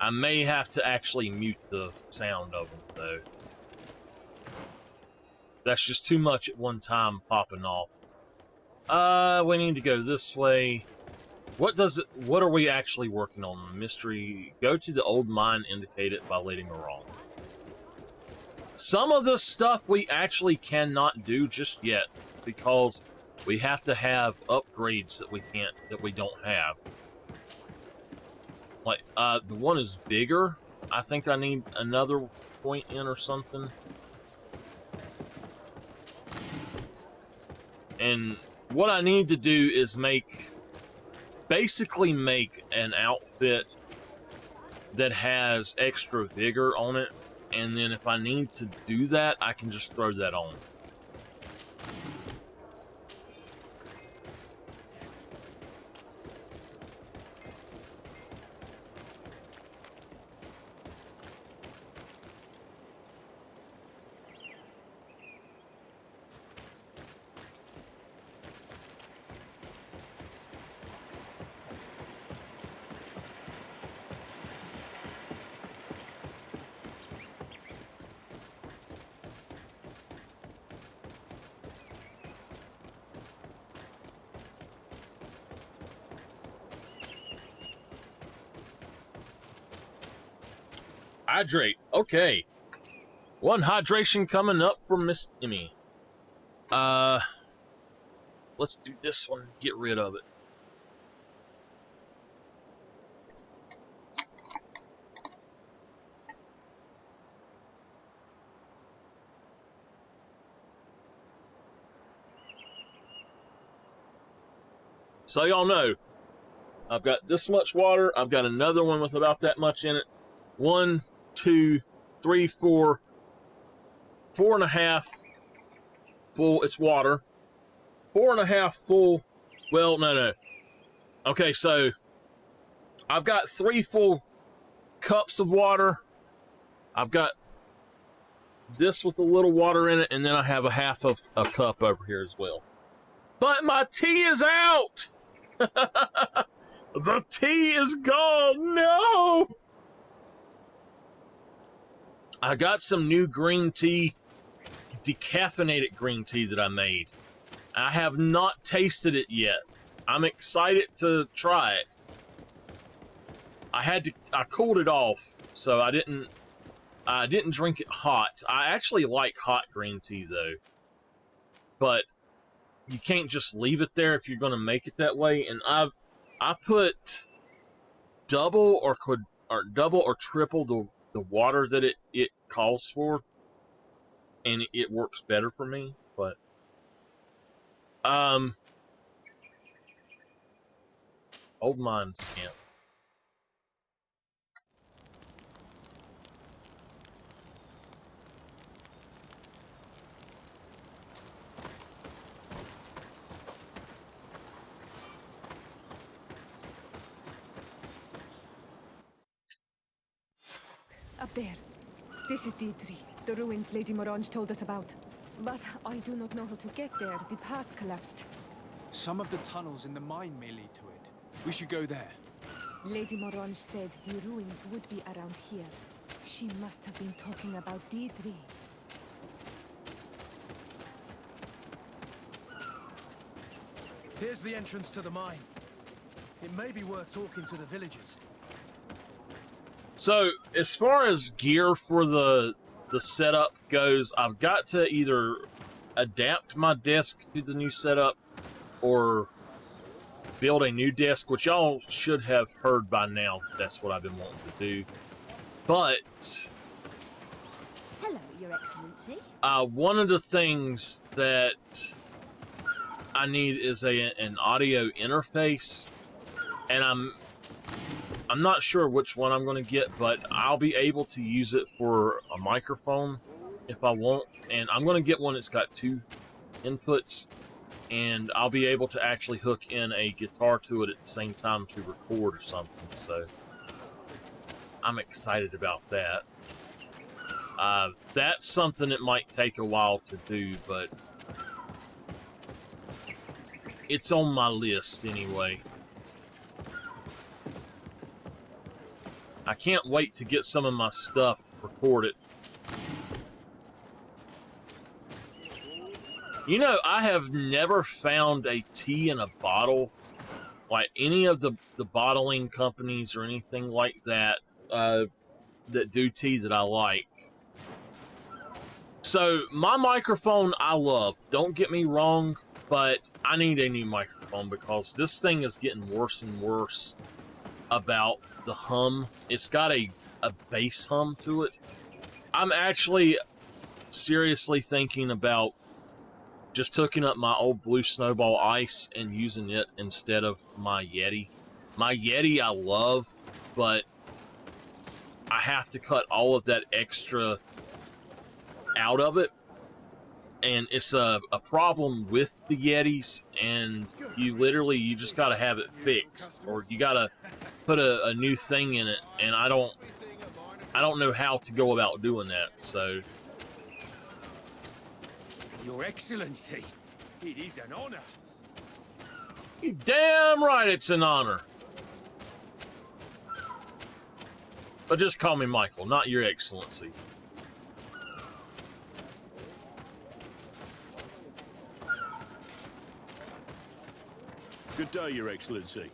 I may have to actually mute the sound of them, though. That's just too much at one time popping off. We need to go this way. What are we actually working on? Mystery. Go to the old mine indicated by Lady Morange. Some of the stuff we actually cannot do just yet because we have to have upgrades that we don't have. Like, the one is bigger. I think I need another point in or something. And what I need to do is make basically make an outfit that has extra vigor on it, and then if I need to do that, I can just throw that on. Hydrate. Okay. One hydration coming up from Miss Emmy. Let's do this one. Get rid of it. So y'all know, I've got this much water. I've got another one with about that much in it. 1, 2, 3, 4, 4.5 full. It's water. 4.5 full. Well, no. Okay, so I've got 3 full cups of water. I've got this with a little water in it, and then I have a half of a cup over here as well. But my tea is out! The tea is gone! No! I got some new green tea, decaffeinated green tea that I made. I have not tasted it yet. I'm excited to try it. I cooled it off, so I didn't drink it hot. I actually like hot green tea though. But you can't just leave it there if you're going to make it that way, and I put double or triple the water that it calls for, and it works better for me. But old mines camp. Up there. This is Deidre, the ruins Lady Morange told us about. But I do not know how to get there. The path collapsed. Some of the tunnels in the mine may lead to it. We should go there. Lady Morange said the ruins would be around here. She must have been talking about Deidre. Here's the entrance to the mine. It may be worth talking to the villagers. So, as far as gear for the setup goes, I've got to either adapt my desk to the new setup or build a new desk, which y'all should have heard by now. That's what I've been wanting to do. But hello, Your Excellency. One of the things that I need is an audio interface, and I'm not sure which one I'm going to get, but I'll be able to use it for a microphone if I want. And I'm going to get one that's got 2 inputs, and I'll be able to actually hook in a guitar to it at the same time to record or something. So I'm excited about that. That's something that might take a while to do, but it's on my list anyway. I can't wait to get some of my stuff recorded. You know, I have never found a tea in a bottle, like any of the bottling companies or anything like that, that do tea that I like. So, my microphone I love, don't get me wrong, but I need a new microphone because this thing is getting worse and worse about the hum. It's got a bass hum to it. I'm actually seriously thinking about just hooking up my old blue snowball ice and using it instead of my Yeti. My Yeti I love, but I have to cut all of that extra out of it. And it's a problem with the Yetis, and you just gotta have it fixed, or you gotta put a new thing in it, and I don't know how to go about doing that, so. Your Excellency, it is an honor. You damn right it's an honor. But just call me Michael, not Your Excellency. Good day, Your Excellency.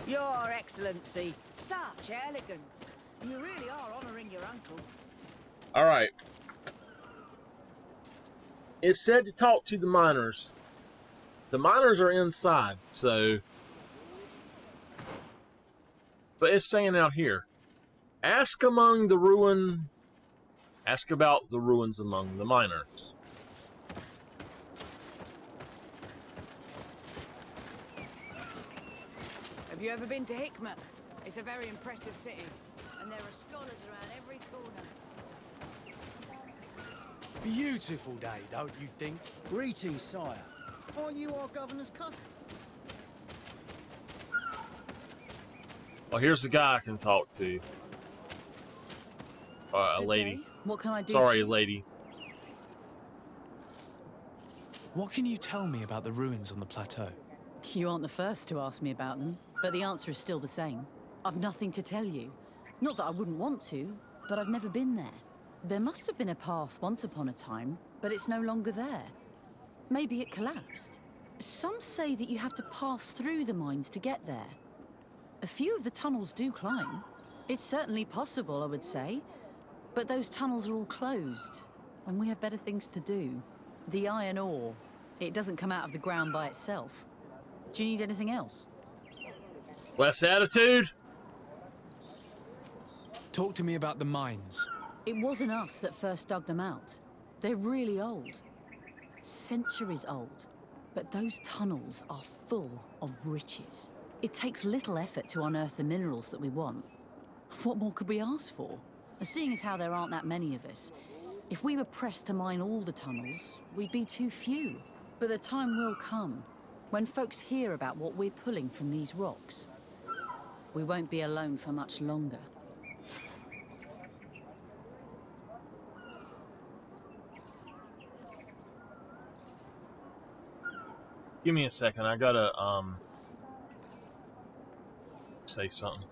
Your Excellency, such elegance. You really are honouring your uncle. All right. It said to talk to the miners. The miners are inside, so. But it's saying out here, ask about the ruins among the miners. Have you ever been to Hikmet? It's a very impressive city, and there are scholars around every corner. Beautiful day, don't you think? Greetings, sire. Aren't you our governor's cousin? Well, here's the guy I can talk to. A Good lady. day. What can I do? Sorry, lady. What can you tell me about the ruins on the plateau? You aren't the first to ask me about them, but the answer is still the same. I've nothing to tell you. Not that I wouldn't want to, but I've never been there. There must have been a path once upon a time, but it's no longer there. Maybe it collapsed. Some say that you have to pass through the mines to get there. A few of the tunnels do climb. It's certainly possible, I would say. But those tunnels are all closed, and we have better things to do. The iron ore, it doesn't come out of the ground by itself. Do you need anything else? Less attitude? Talk to me about the mines. It wasn't us that first dug them out. They're really old. Centuries old. But those tunnels are full of riches. It takes little effort to unearth the minerals that we want. What more could we ask for? Seeing as how there aren't that many of us, if we were pressed to mine all the tunnels, we'd be too few. But the time will come when folks hear about what we're pulling from these rocks. We won't be alone for much longer. Give me a second. I gotta say something.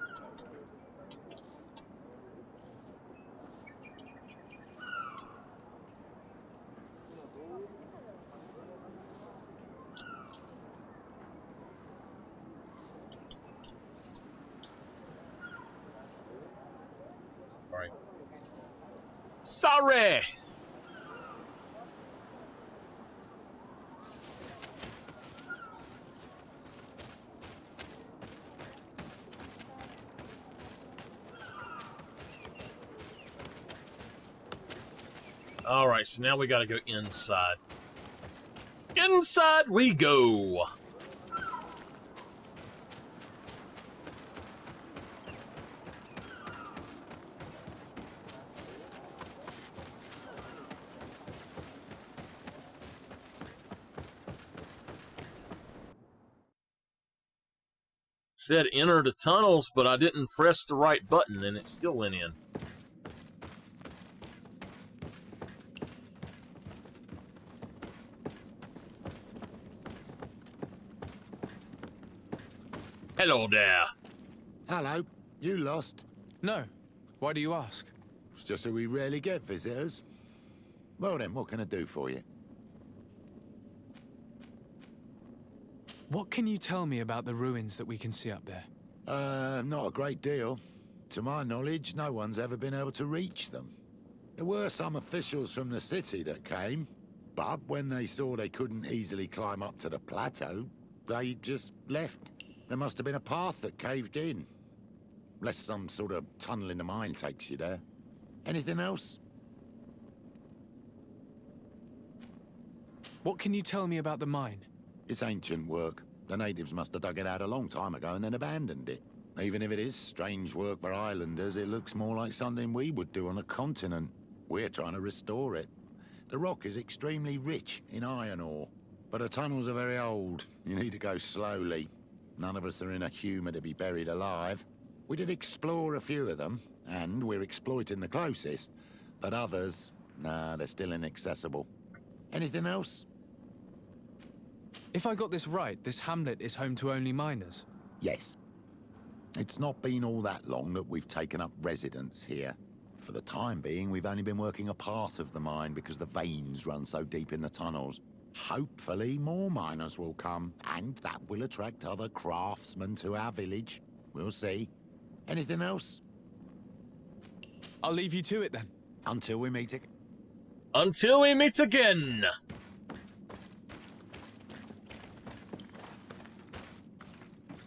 All right. Sorry. All right, so now we got to go inside. Inside we go. Said enter the tunnels, but I didn't press the right button and it still went in. Hello there. Hello. You lost? No. Why do you ask? It's just that we rarely get visitors. Well then, what can I do for you? What can you tell me about the ruins that we can see up there? Not a great deal. To my knowledge, no one's ever been able to reach them. There were some officials from the city that came, but when they saw they couldn't easily climb up to the plateau, they just left. There must have been a path that caved in. Unless some sort of tunnel in the mine takes you there. Anything else? What can you tell me about the mine? It's ancient work. The natives must have dug it out a long time ago and then abandoned it. Even if it is strange work for islanders, it looks more like something we would do on a continent. We're trying to restore it. The rock is extremely rich in iron ore, but the tunnels are very old. You need to go slowly. None of us are in a humour to be buried alive. We did explore a few of them, and we're exploiting the closest. But others, nah, they're still inaccessible. Anything else? If I got this right, this hamlet is home to only miners? Yes. It's not been all that long that we've taken up residence here. For the time being, we've only been working a part of the mine because the veins run so deep in the tunnels. Hopefully, more miners will come, and that will attract other craftsmen to our village. We'll see. Anything else? I'll leave you to it then. Until we meet again. Until we meet again.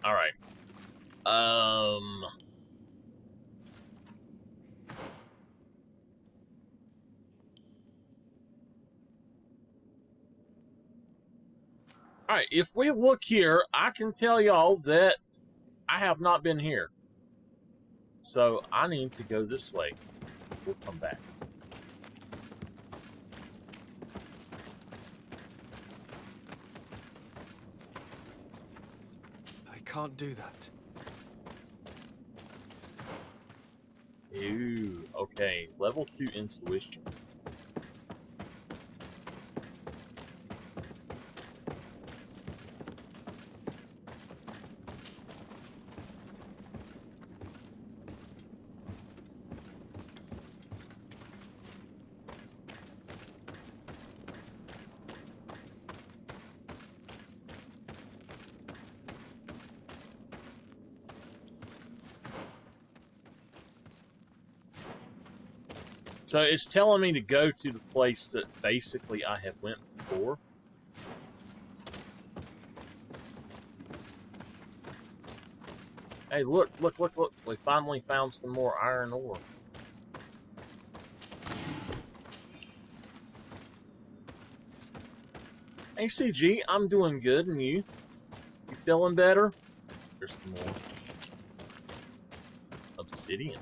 All right. All right, if we look here, I can tell y'all that I have not been here. So I need to go this way. We'll come back. I can't do that. Ooh, okay. Level 2 intuition. So it's telling me to go to the place that basically I have went before. Hey, look. We finally found some more iron ore. Hey, CG, I'm doing good, and you? You feeling better? There's some more. Obsidian.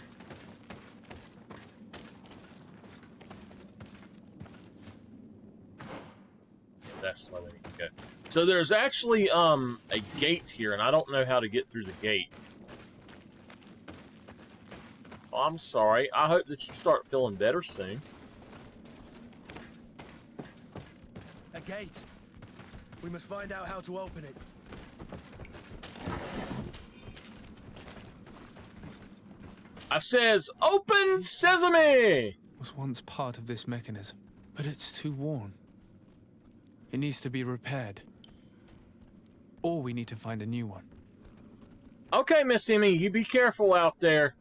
That's why we need to go. So there's actually a gate here, and I don't know how to get through the gate. Oh, I'm sorry. I hope that you start feeling better soon. A gate. We must find out how to open it. I says, open sesame! Was once part of this mechanism, but it's too worn. It needs to be repaired. Or we need to find a new one. Okay, Miss Emmy, you be careful out there.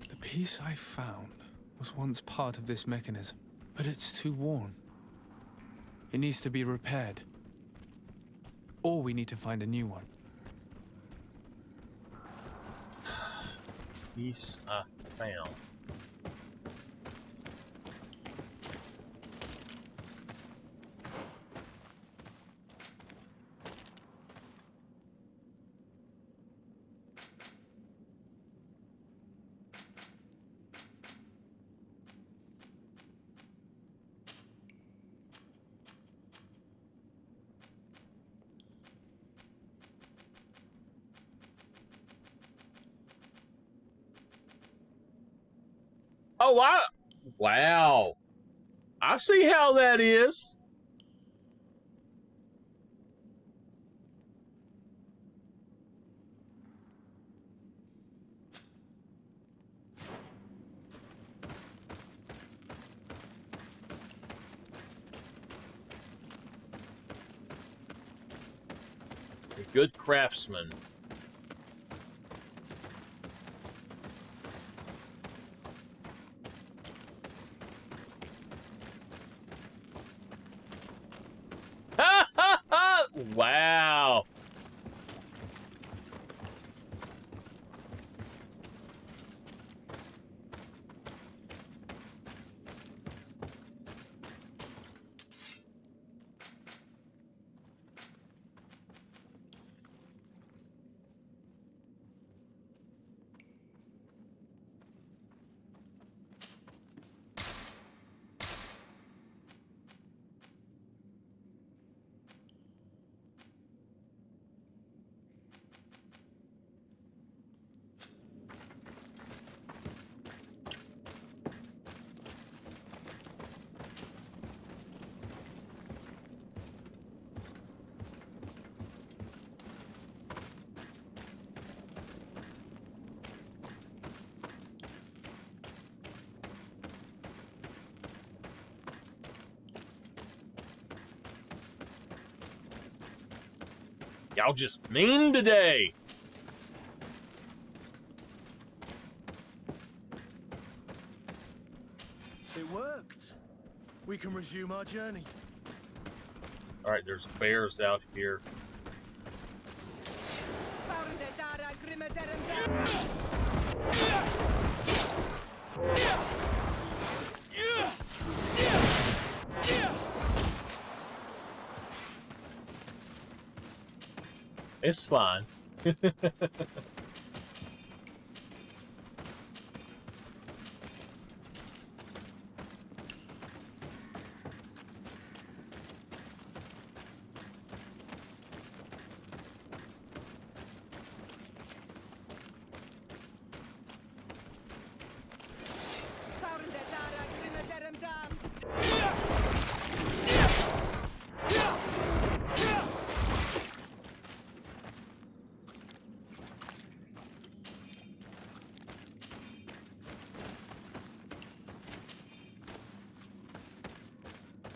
The piece I found was once part of this mechanism, but it's too worn. It needs to be repaired. Or we need to find a new one. Piece I found. Oh, wow. I see how that is. A good craftsman. Wow. Y'all just mean today. It worked. We can resume our journey. All right, there's bears out here. It's fine.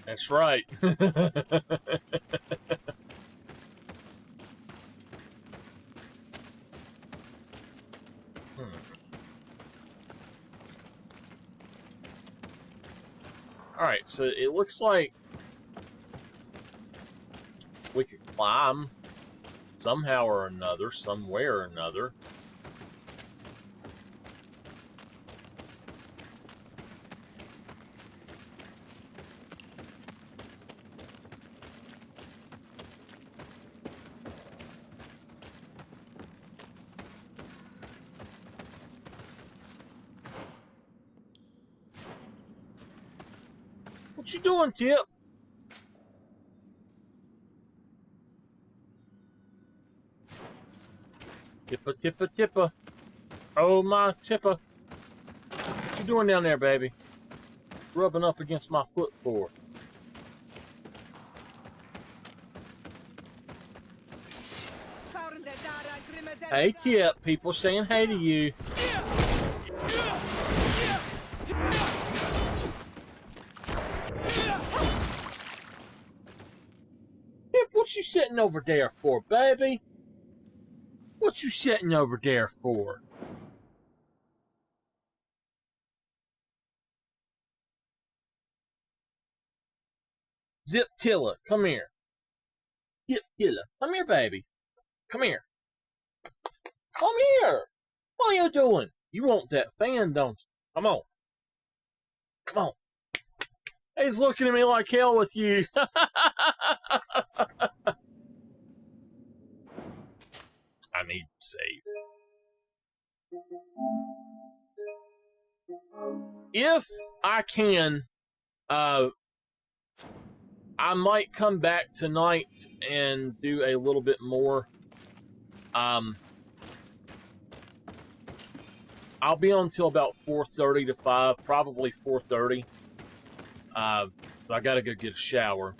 That's right. Alright, so it looks like we could climb somehow or another, somewhere or another. What you doing, Tip? Tippa, tippa, tippa. Oh, my tippa. What you doing down there, baby? Rubbing up against my foot for. Hey, Tip. People saying hey to you. Tip, what you sitting over there for, baby? What you sitting over there for? Zip Tilla, come here. Zip Tilla, come here, baby. Come here. Come here. What are you doing? You want that fan, don't you? Come on. Come on. He's looking at me like hell with you. I need to save. If I can, I might come back tonight and do a little bit more. I'll be on until about 4:30 to 5, probably 4:30. So I gotta go get a shower.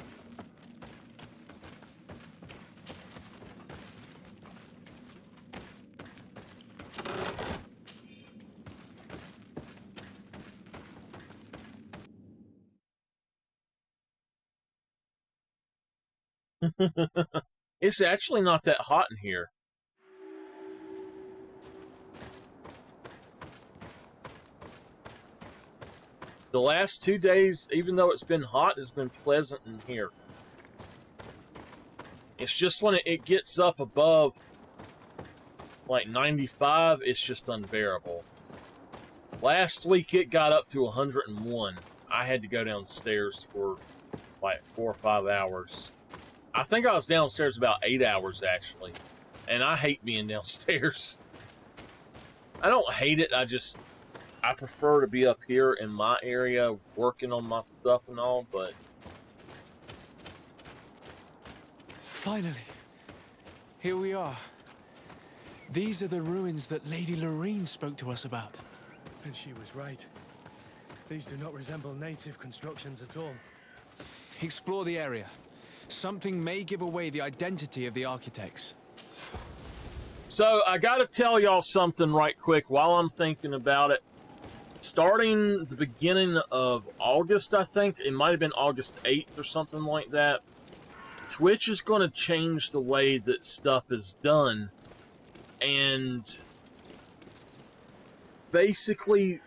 It's actually not that hot in here. The last 2 days, even though it's been hot, it's been pleasant in here. It's just when it gets up above like 95, it's just unbearable. Last week it got up to 101. I had to go downstairs for like 4 or 5 hours. I think I was downstairs about 8 hours actually. And I hate being downstairs. I don't hate it, I prefer to be up here in my area working on my stuff and all, but... Finally, here we are. These are the ruins that Lady Lorene spoke to us about. And she was right. These do not resemble native constructions at all. Explore the area. Something may give away the identity of the architects. So, I gotta tell y'all something right quick while I'm thinking about it. Starting the beginning of August, I think, it might have been August 8th or something like that, Twitch is going to change the way that stuff is done, and basically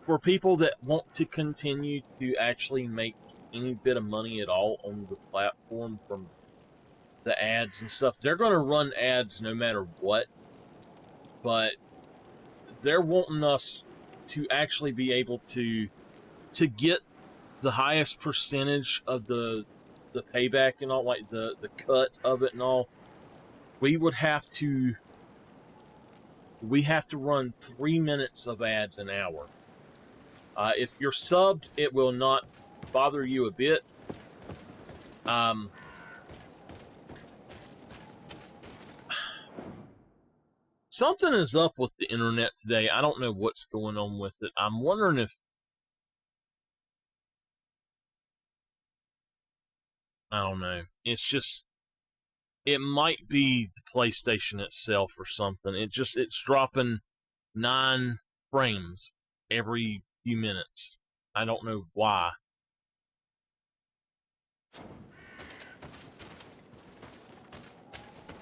for people that want to continue to actually make any bit of money at all on the platform from the ads and stuff, they're going to run ads no matter what, but they're wanting us to actually be able to get the highest percentage of the payback and all, like the cut of it and all. We have to run 3 minutes of ads an hour. If you're subbed, it will not bother you a bit. Something is up with the internet today. I don't know what's going on with it. I'm wondering if... I don't know. It's just... It might be the PlayStation itself or something. It's dropping 9 frames every few minutes. I don't know why.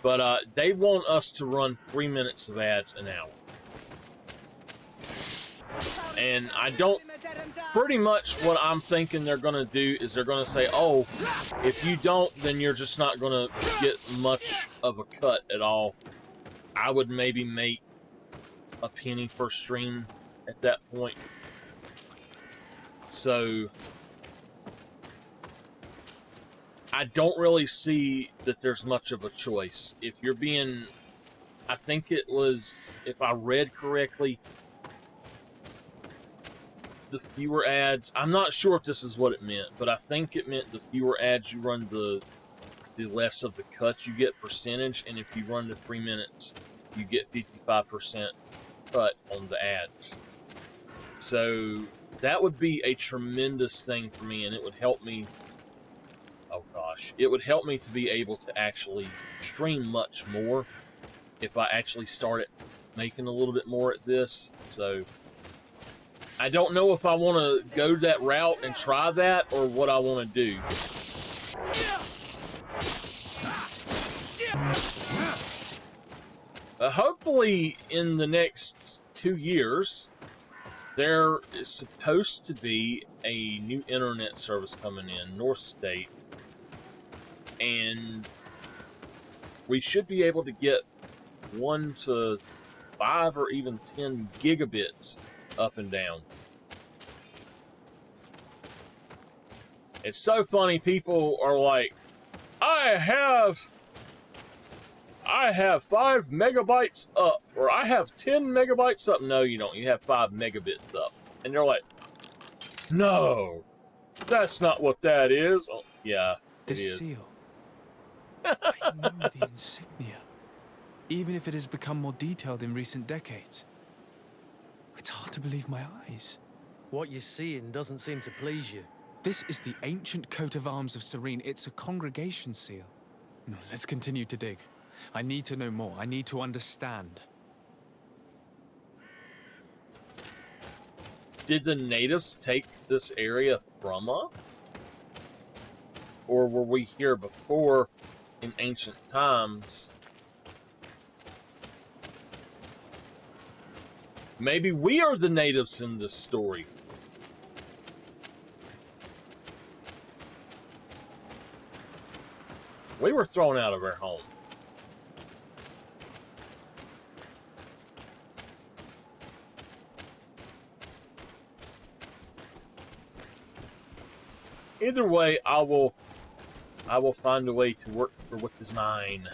But they want us to run 3 minutes of ads an hour. And I don't... Pretty much what I'm thinking they're going to do is they're going to say, oh, if you don't, then you're just not going to get much of a cut at all. I would maybe make a penny per stream at that point. So I don't really see that there's much of a choice. If you're being... I think it was, if I read correctly, the fewer ads, I'm not sure if this is what it meant, but I think it meant the fewer ads you run, the less of the cut you get percentage, and if you run the 3 minutes, you get 55% cut on the ads. So that would be a tremendous thing for me, and it would help me, oh gosh, it would help me to be able to actually stream much more if I actually started making a little bit more at this. So I don't know if I want to go that route and try that or what I want to do. Hopefully in the next 2 years, there is supposed to be a new internet service coming in, North State, and we should be able to get 1 to 5 or even 10 gigabits up and down. It's so funny, people are like, I have 5 megabytes up, or I have 10 megabytes up. No, you don't. You have 5 megabits up. And they're like, no, that's not what that is. Oh, yeah, it is. This seal. I know the insignia, even if it has become more detailed in recent decades. It's hard to believe my eyes. What you're seeing doesn't seem to please you. This is the ancient coat of arms of Serene. It's a congregation seal. No, let's continue to dig. I need to know more. I need to understand. Did the natives take this area from us? Or were we here before in ancient times? Maybe we are the natives in this story. We were thrown out of our home. Either way, I will find a way to work for what is mine.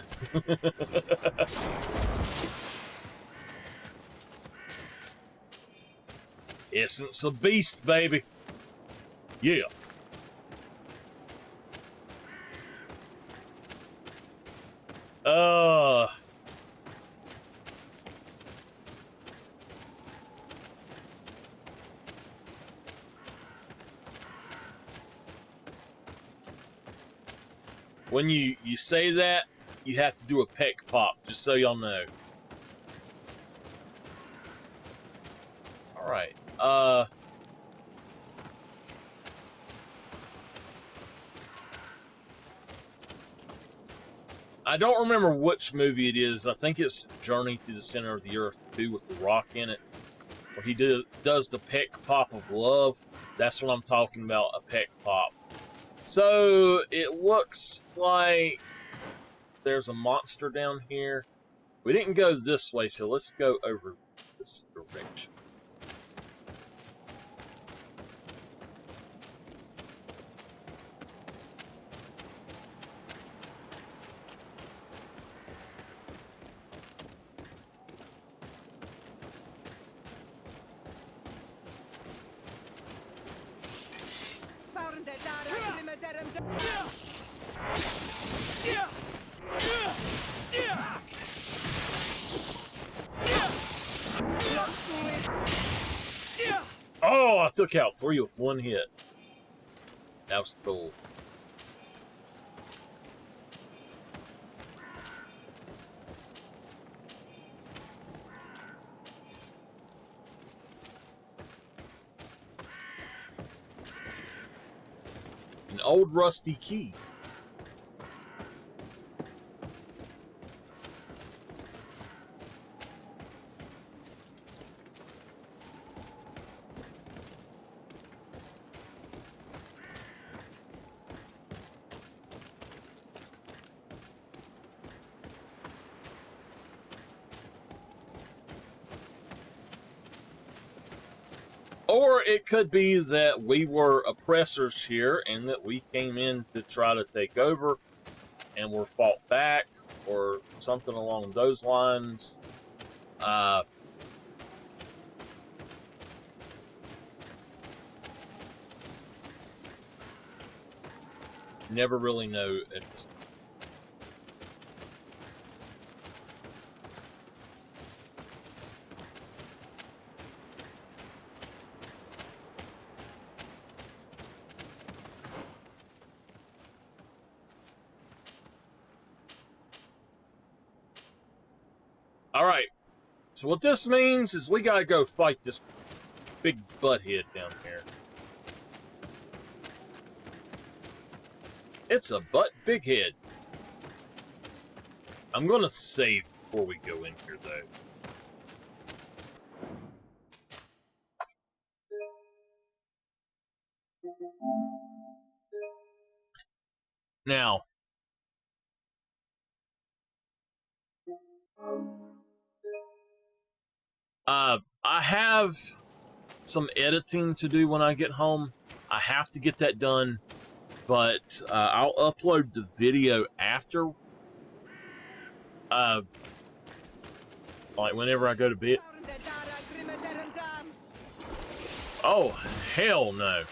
Essence of Beast, baby. Yeah. When you say that, you have to do a peck pop, just so y'all know. Alright, I don't remember which movie it is. I think it's Journey to the Center of the Earth 2 with The Rock in it, where he does the peck pop of love. That's what I'm talking about, a peck pop. So it looks like there's a monster down here. We didn't go this way, so let's go over this direction. Oh, I took out 3 with 1 hit. That was cool. An old rusty key. Or it could be that we were oppressors here and that we came in to try to take over and were fought back or something along those lines. Never really know at this point. Alright, so what this means is we gotta go fight this big butthead down here. It's a big head. I'm gonna save before we go in here, though. Now, I have some editing to do when I get home. I have to get that done, but I'll upload the video after, like whenever I go to bed. Oh, hell no.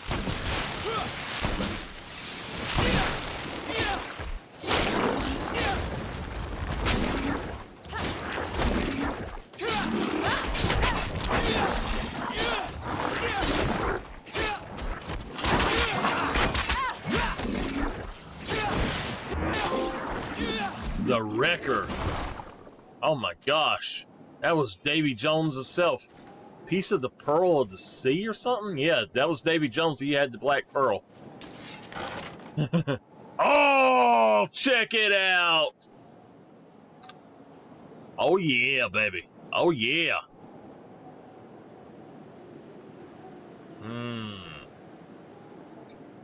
The Wrecker. Oh my gosh. That was Davy Jones himself. Piece of the Pearl of the Sea or something? Yeah, that was Davy Jones. He had the Black Pearl. Oh, check it out. Oh yeah, baby. Oh yeah.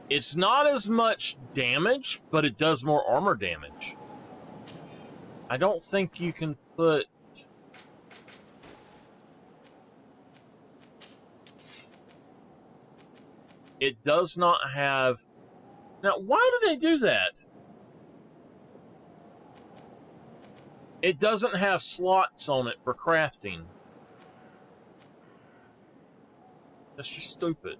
It's not as much damage, but it does more armor damage. I don't think you can put... It does not have... Now, why do they do that? It doesn't have slots on it for crafting. That's just stupid.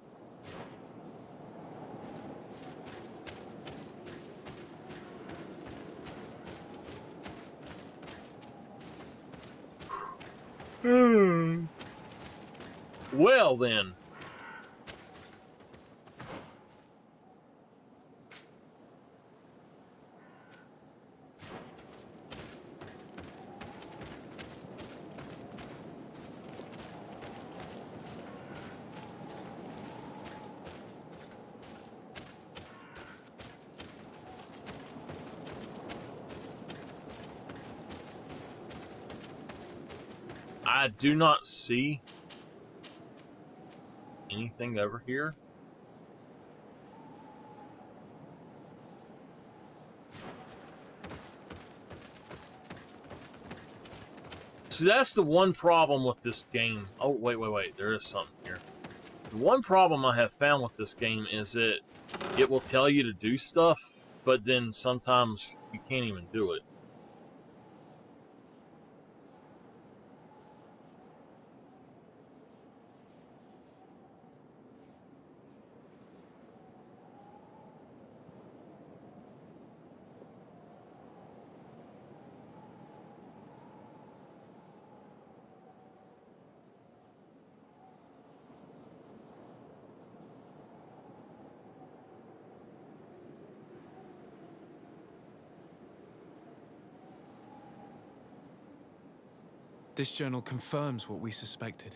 Well then. I do not see anything over here. See, that's the one problem with this game. Oh, wait. There is something here. The one problem I have found with this game is that it will tell you to do stuff, but then sometimes you can't even do it. This journal confirms what we suspected.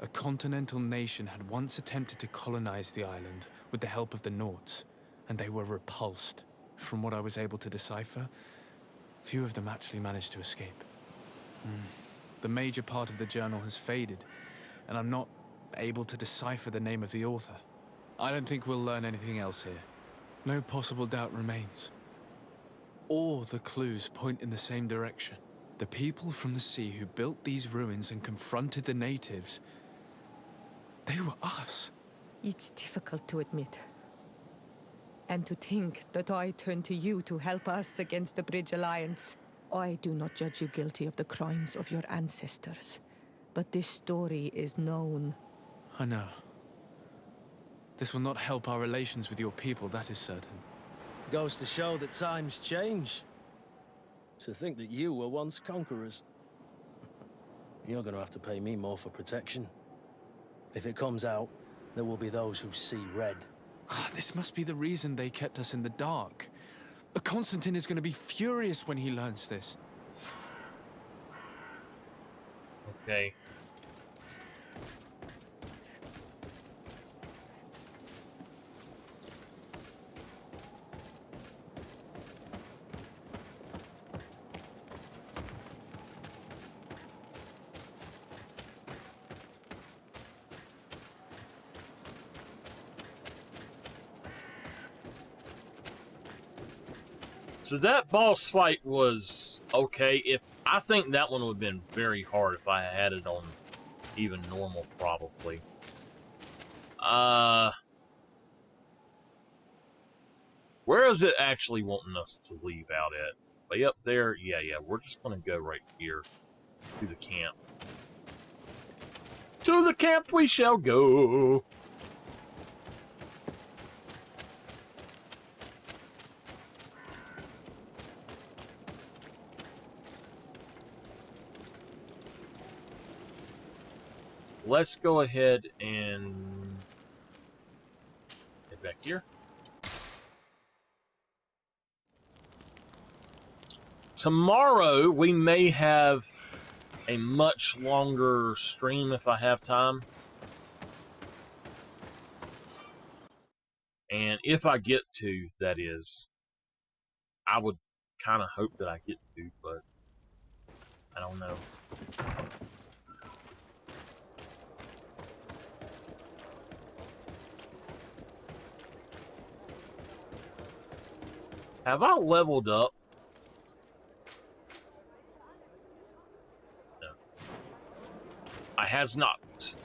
A continental nation had once attempted to colonize the island with the help of the Nords, and they were repulsed. From what I was able to decipher, few of them actually managed to escape. The major part of the journal has faded, and I'm not able to decipher the name of the author. I don't think we'll learn anything else here. No possible doubt remains. All the clues point in the same direction. The people from the sea who built these ruins and confronted the natives, they were us. It's difficult to admit. And to think that I turn to you to help us against the Bridge Alliance. I do not judge you guilty of the crimes of your ancestors. But this story is known. I know. This will not help our relations with your people, that is certain. Goes to show that times change. To think that you were once conquerors. You're gonna have to pay me more for protection. If it comes out, there will be those who see red. This must be the reason they kept us in the dark. Constantine is going to be furious when he learns this. Okay. So that boss fight was okay. I think that one would have been very hard if I had it on even normal, probably. Where is it actually wanting us to leave out at? Way up there? Yeah, we're just gonna go right here to the camp. To the camp we shall go! Let's go ahead and head back here. Tomorrow we may have a much longer stream if I have time. And if I get to, that is. I would kind of hope that I get to, but I don't know. Have I leveled up? No. I has not.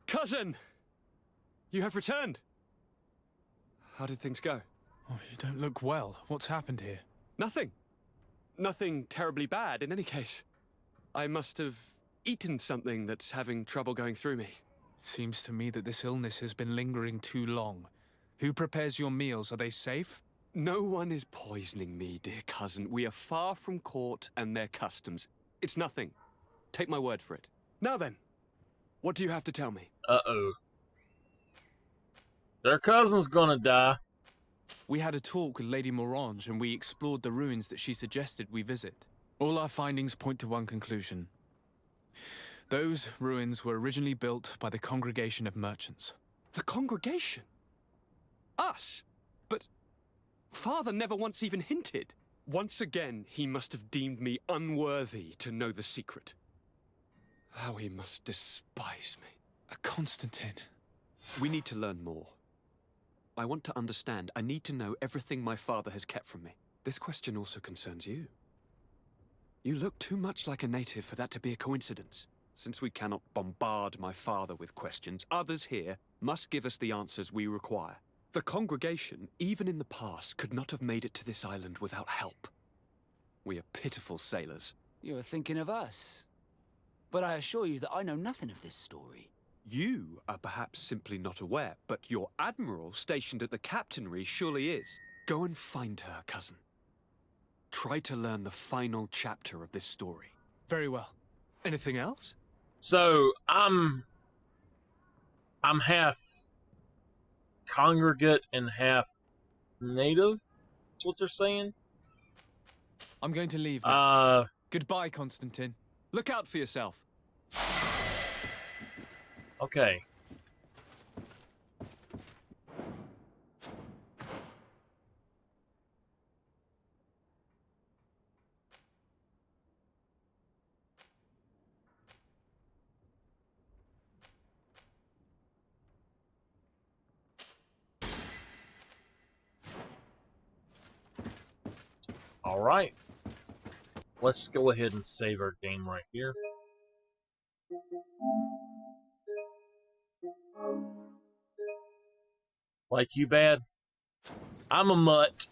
Cousin! You have returned. How did things go? Oh, you don't look well. What's happened here? Nothing. Nothing terribly bad, in any case. I must have eaten something that's having trouble going through me. Seems to me that this illness has been lingering too long. Who prepares your meals? Are they safe? No one is poisoning me, dear cousin. We are far from court and their customs. It's nothing. Take my word for it. Now then, what do you have to tell me? Uh-oh. Their cousin's gonna die. We had a talk with Lady Morange and we explored the ruins that she suggested we visit. All our findings point to one conclusion. Those ruins were originally built by the Congregation of Merchants. The Congregation? Us? But Father never once even hinted. Once again, he must have deemed me unworthy to know the secret. How he must despise me. Constantine. We need to learn more. I want to understand. I need to know everything my father has kept from me. This question also concerns you. You look too much like a native for that to be a coincidence. Since we cannot bombard my father with questions, others here must give us the answers we require. The congregation, even in the past, could not have made it to this island without help. We are pitiful sailors. You are thinking of us. But I assure you that I know nothing of this story. You are perhaps simply not aware, but your admiral stationed at the captainry surely is. Go and find her, cousin. Try to learn the final chapter of this story. Very well. Anything else? So I'm half congregate and half native. That's what they're saying. I'm going to leave now. Goodbye, Constantine. Look out for yourself. Okay. All right. Let's go ahead and save our game right here. Like you bad? I'm a mutt.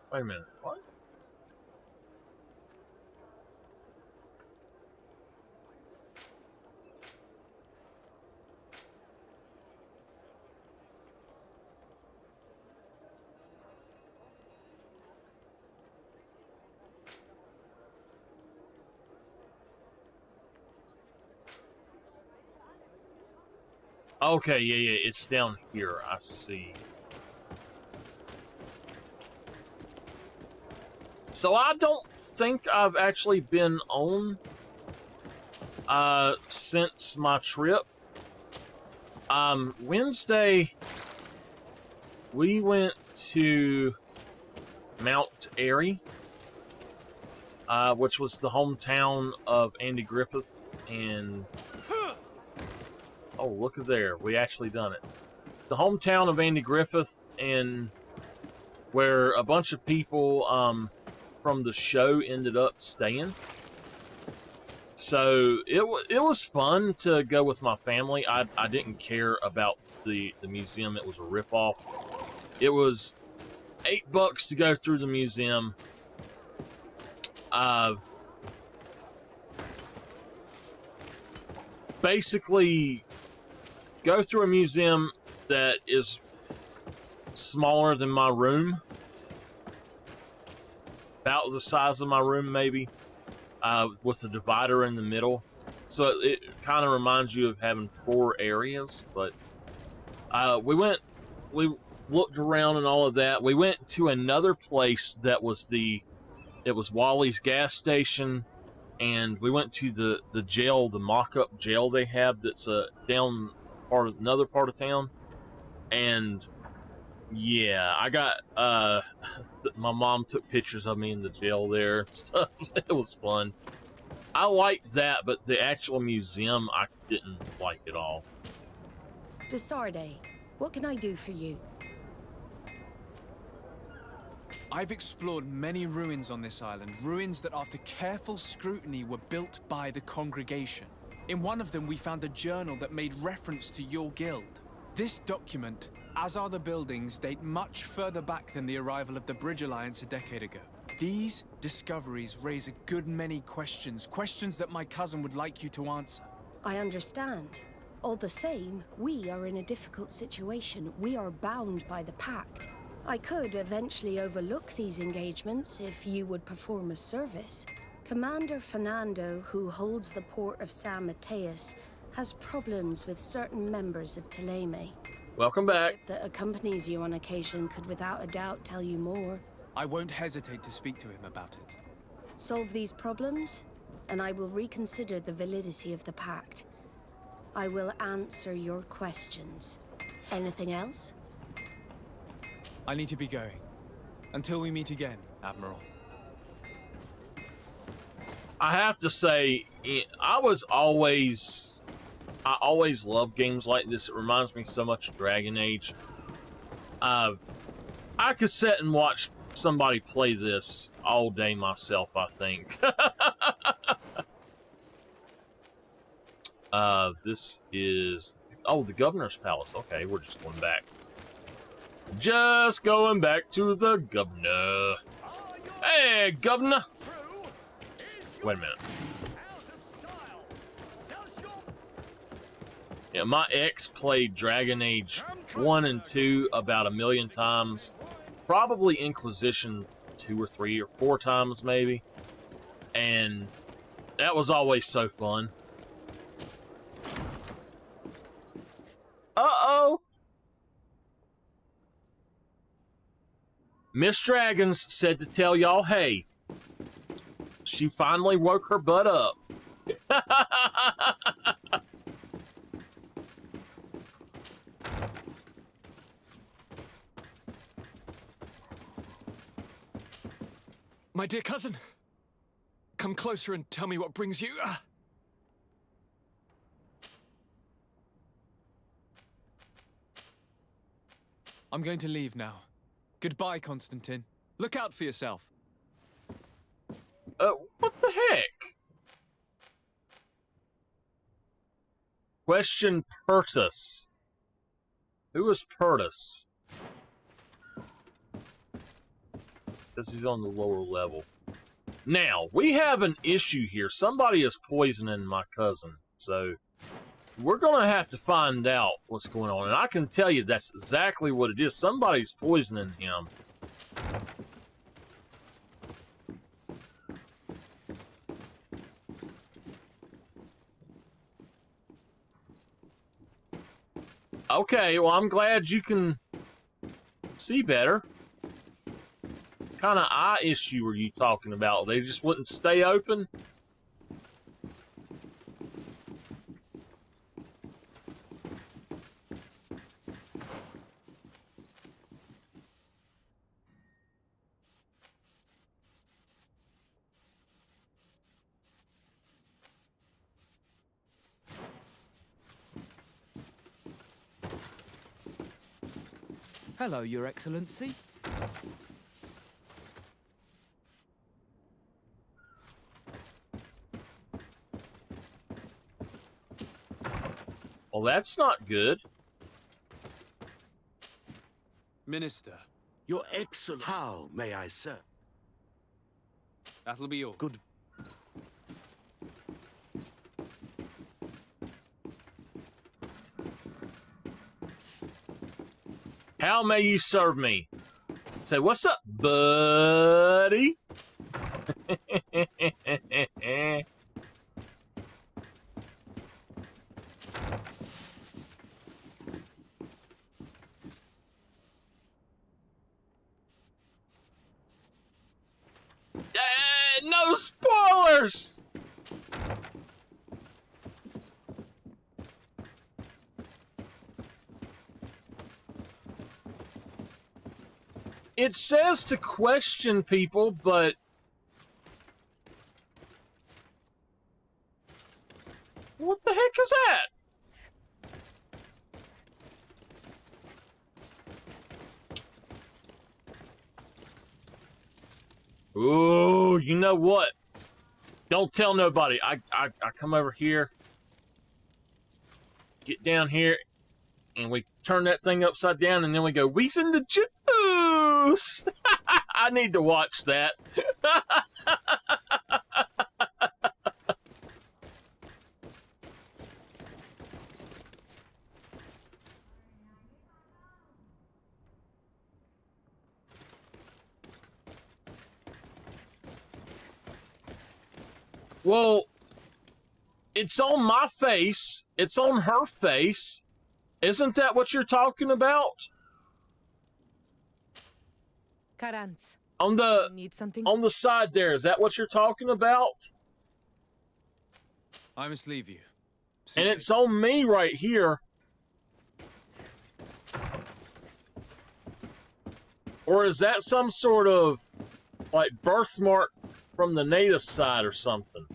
Wait a minute, what? Okay, yeah, it's down here, I see. So I don't think I've actually been on since my trip. Wednesday we went to Mount Airy, which was the hometown of Andy Griffith, and oh, look at there, we actually done it. The hometown of Andy Griffith, and where a bunch of people from the show ended up staying. So it was fun to go with my family. I didn't care about the museum. It was a ripoff. It was $8 to go through the museum. Basically, go through a museum that is smaller than my room. About the size of my room, maybe, with a divider in the middle. So it kind of reminds you of having 4 areas. But we looked around and all of that. We went to another place that was it was Wally's gas station, and we went to the jail, the mock-up jail they have that's down another part of town. And yeah, I got my mom took pictures of me in the jail there and stuff. It was fun. I liked that, but the actual museum I didn't like at all. Desarde, what can I do for you? I've explored many ruins on this island, ruins that after careful scrutiny were built by the congregation. In one of them we found a journal that made reference to your guild. This document, as are the buildings, date much further back than the arrival of the Bridge Alliance a decade ago. These discoveries raise a good many questions, questions that my cousin would like you to answer. I understand. All the same, we are in a difficult situation. We are bound by the Pact. I could eventually overlook these engagements if you would perform a service. Commander Fernando, who holds the port of San Mateus, has problems with certain members of Teleme. Welcome back. The ship that accompanies you on occasion could without a doubt tell you more. I won't hesitate to speak to him about it. Solve these problems, and I will reconsider the validity of the Pact. I will answer your questions. Anything else? I need to be going. Until we meet again, Admiral. I have to say, I always love games like this. It reminds me so much of Dragon Age. I could sit and watch somebody play this all day myself, I think. This is... Oh, the Governor's Palace. Okay, we're just going back. Just going back to the Governor. Hey, Governor! Wait a minute. Yeah, my ex played Dragon Age 1 and 2 about 1,000,000 times. Probably Inquisition 2 or 3 or 4 times, maybe. And that was always so fun. Uh-oh! Miss Dragons said to tell y'all, hey, she finally woke her butt up. My dear cousin, come closer and tell me what brings you. I'm going to leave now. Goodbye, Constantine. Look out for yourself. What the heck? Question Pertus. Who is Pertus? Because he's on the lower level. Now, we have an issue here. Somebody is poisoning my cousin. So, we're going to have to find out what's going on. And I can tell you that's exactly what it is. Somebody's poisoning him. Okay, well, I'm glad you can see better. What kind of eye issue are you talking about? They just wouldn't stay open? Hello, Your Excellency. Well, that's not good. Minister. Your Excellency. How may I serve? That'll be all. Good. How may you serve me? Say, what's up, buddy? No spoilers! It says to question people, but what the heck is that? Ooh, you know what? Don't tell nobody. I come over here, get down here, and we turn that thing upside down, and then we go, "We's in the juice." I need to watch that. Well, it's on my face. It's on her face. Isn't that what you're talking about? Karantz. On the Need something? on the side there, is that what you're talking about? I must leave you. And it's on me right here. Or is that some sort of like birthmark from the native side or something?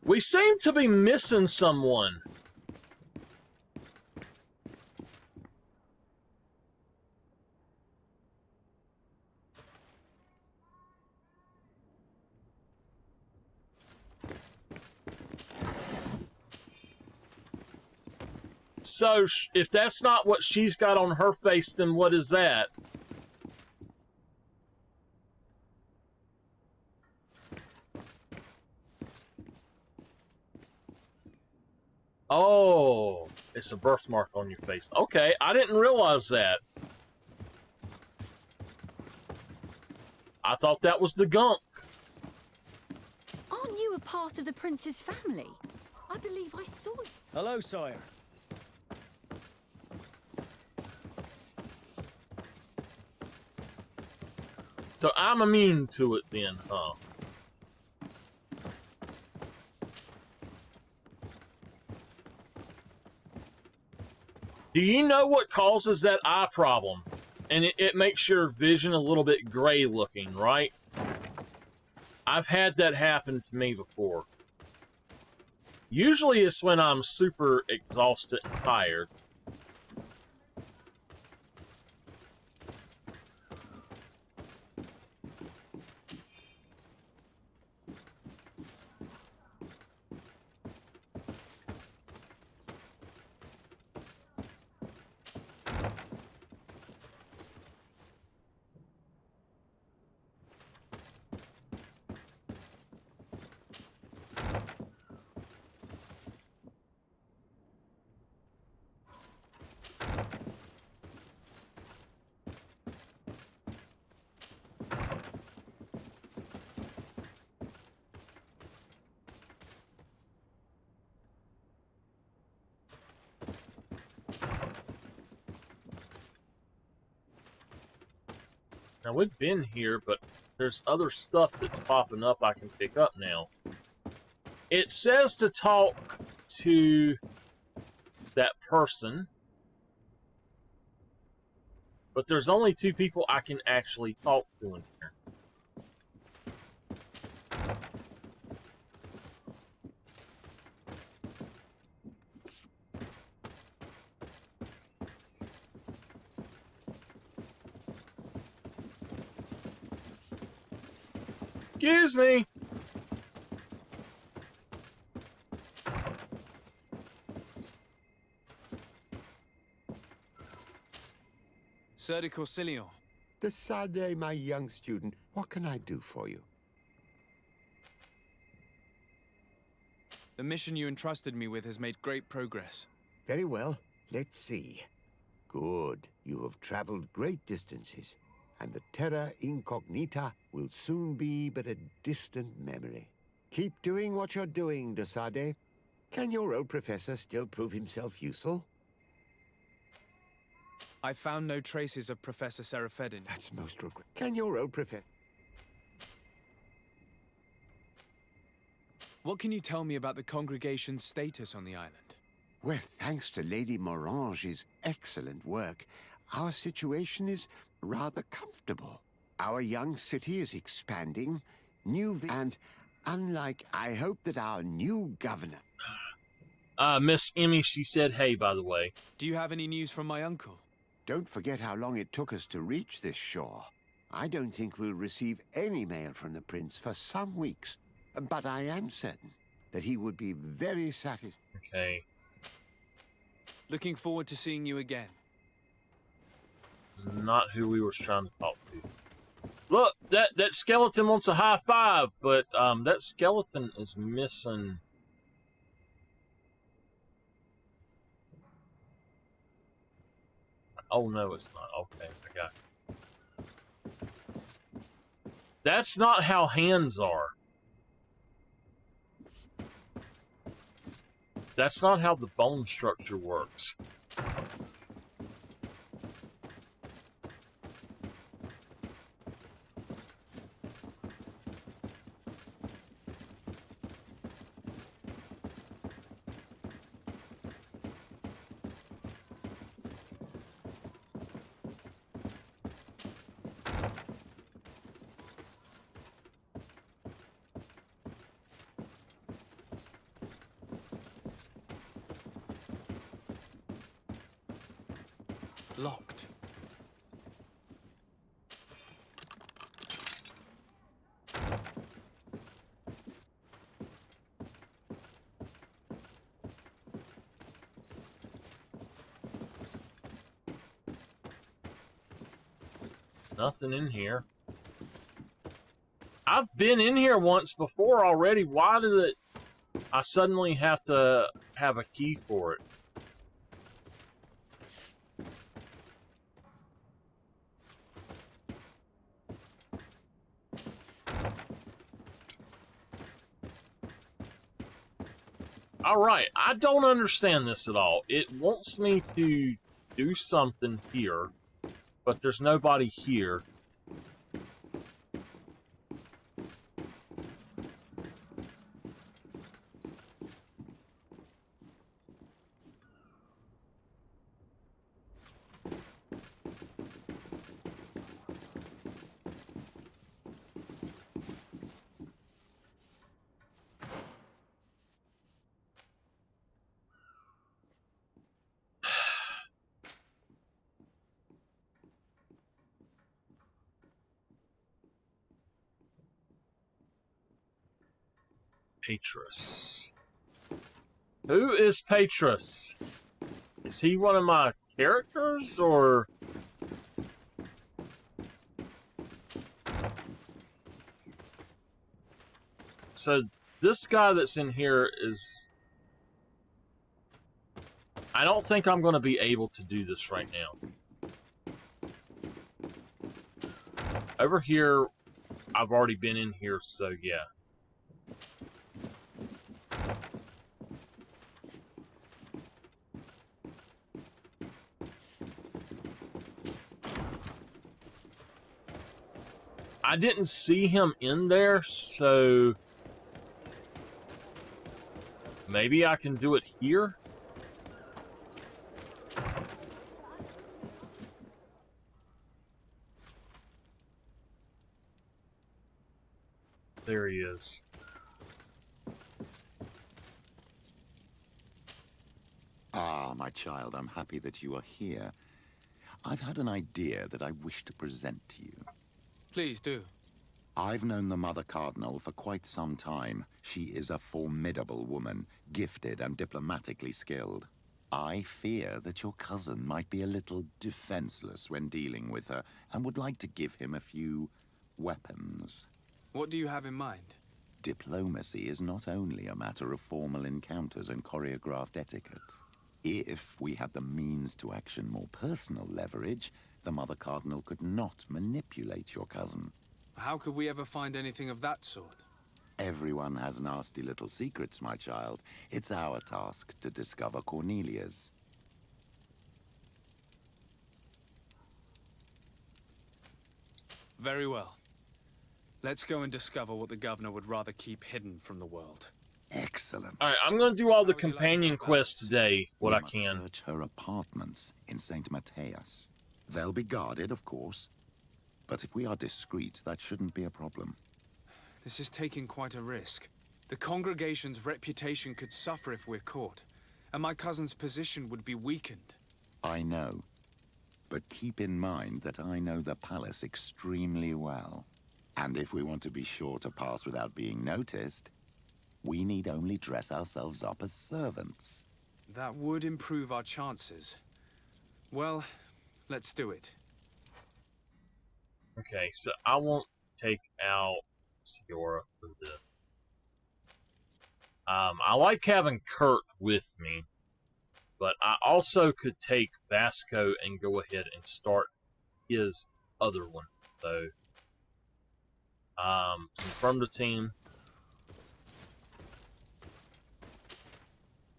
We seem to be missing someone. So, if that's not what she's got on her face, then what is that? Oh, it's a birthmark on your face. Okay, I didn't realize that. I thought that was the gunk. Aren't you a part of the prince's family? I believe I saw you. Hello, sire. So I'm immune to it then, huh? Do you know what causes that eye problem? And it makes your vision a little bit gray looking, right? I've had that happen to me before. Usually it's when I'm super exhausted and tired. Now, we've been here, but there's other stuff that's popping up I can pick up now. It says to talk to that person, but there's only 2 people I can actually talk to in here. Excuse me. Sir de Corsilion. Decidez, my young student, what can I do for you? The mission you entrusted me with has made great progress. Very well. Let's see. Good. You have traveled great distances, and the terra incognita will soon be but a distant memory. Keep doing what you're doing, de Sade. Can your old professor still prove himself useful? I found no traces of Professor Seraphedin. That's most regret. Can your old professor... What can you tell me about the congregation's status on the island? Well, thanks to Lady Morange's excellent work, our situation is rather comfortable. Our young city is expanding, and unlike, I hope that our new governor... Miss Emmy, she said hey, by the way. Do you have any news from my uncle? Don't forget how long it took us to reach this shore. I don't think we'll receive any mail from the prince for some weeks, but I am certain that he would be very satisfied. Okay. Looking forward to seeing you again. Not who we were trying to talk to. Look, that skeleton wants a high five, but that skeleton is missing. Oh no, it's not. Okay, I got it. That's not how hands are. That's not how the bone structure works. Locked. Nothing in here. I've been in here once before already. Why did I suddenly have to have a key for it? Alright, I don't understand this at all. It wants me to do something here, but there's nobody here. Petrus. Who is Petrus? Is he one of my characters, or... So, this guy that's in here is... I don't think I'm going to be able to do this right now. Over here, I've already been in here, so yeah. I didn't see him in there, so maybe I can do it here? There he is. Ah, my child, I'm happy that you are here. I've had an idea that I wish to present to you. Please do. I've known the Mother Cardinal for quite some time. She is a formidable woman, gifted and diplomatically skilled. I fear that your cousin might be a little defenseless when dealing with her, and would like to give him a few weapons. What do you have in mind? Diplomacy is not only a matter of formal encounters and choreographed etiquette. If we had the means to action more personal leverage, the Mother Cardinal could not manipulate your cousin. How could we ever find anything of that sort? Everyone has nasty little secrets, my child. It's our task to discover Cornelia's. Very well. Let's go and discover what the governor would rather keep hidden from the world. Excellent. Alright, I'm going to do all the companion quests today, what I We can. must search her apartments in St. Matthias. They'll be guarded, of course. But if we are discreet, that shouldn't be a problem. This is taking quite a risk. The congregation's reputation could suffer if we're caught, and my cousin's position would be weakened. I know. But keep in mind that I know the palace extremely well. And if we want to be sure to pass without being noticed, we need only dress ourselves up as servants. That would improve our chances. Well, let's do it. Okay, so I won't take out Siora for this. I like having Kurt with me, but I also could take Vasco and go ahead and start his other one. So, confirm the team.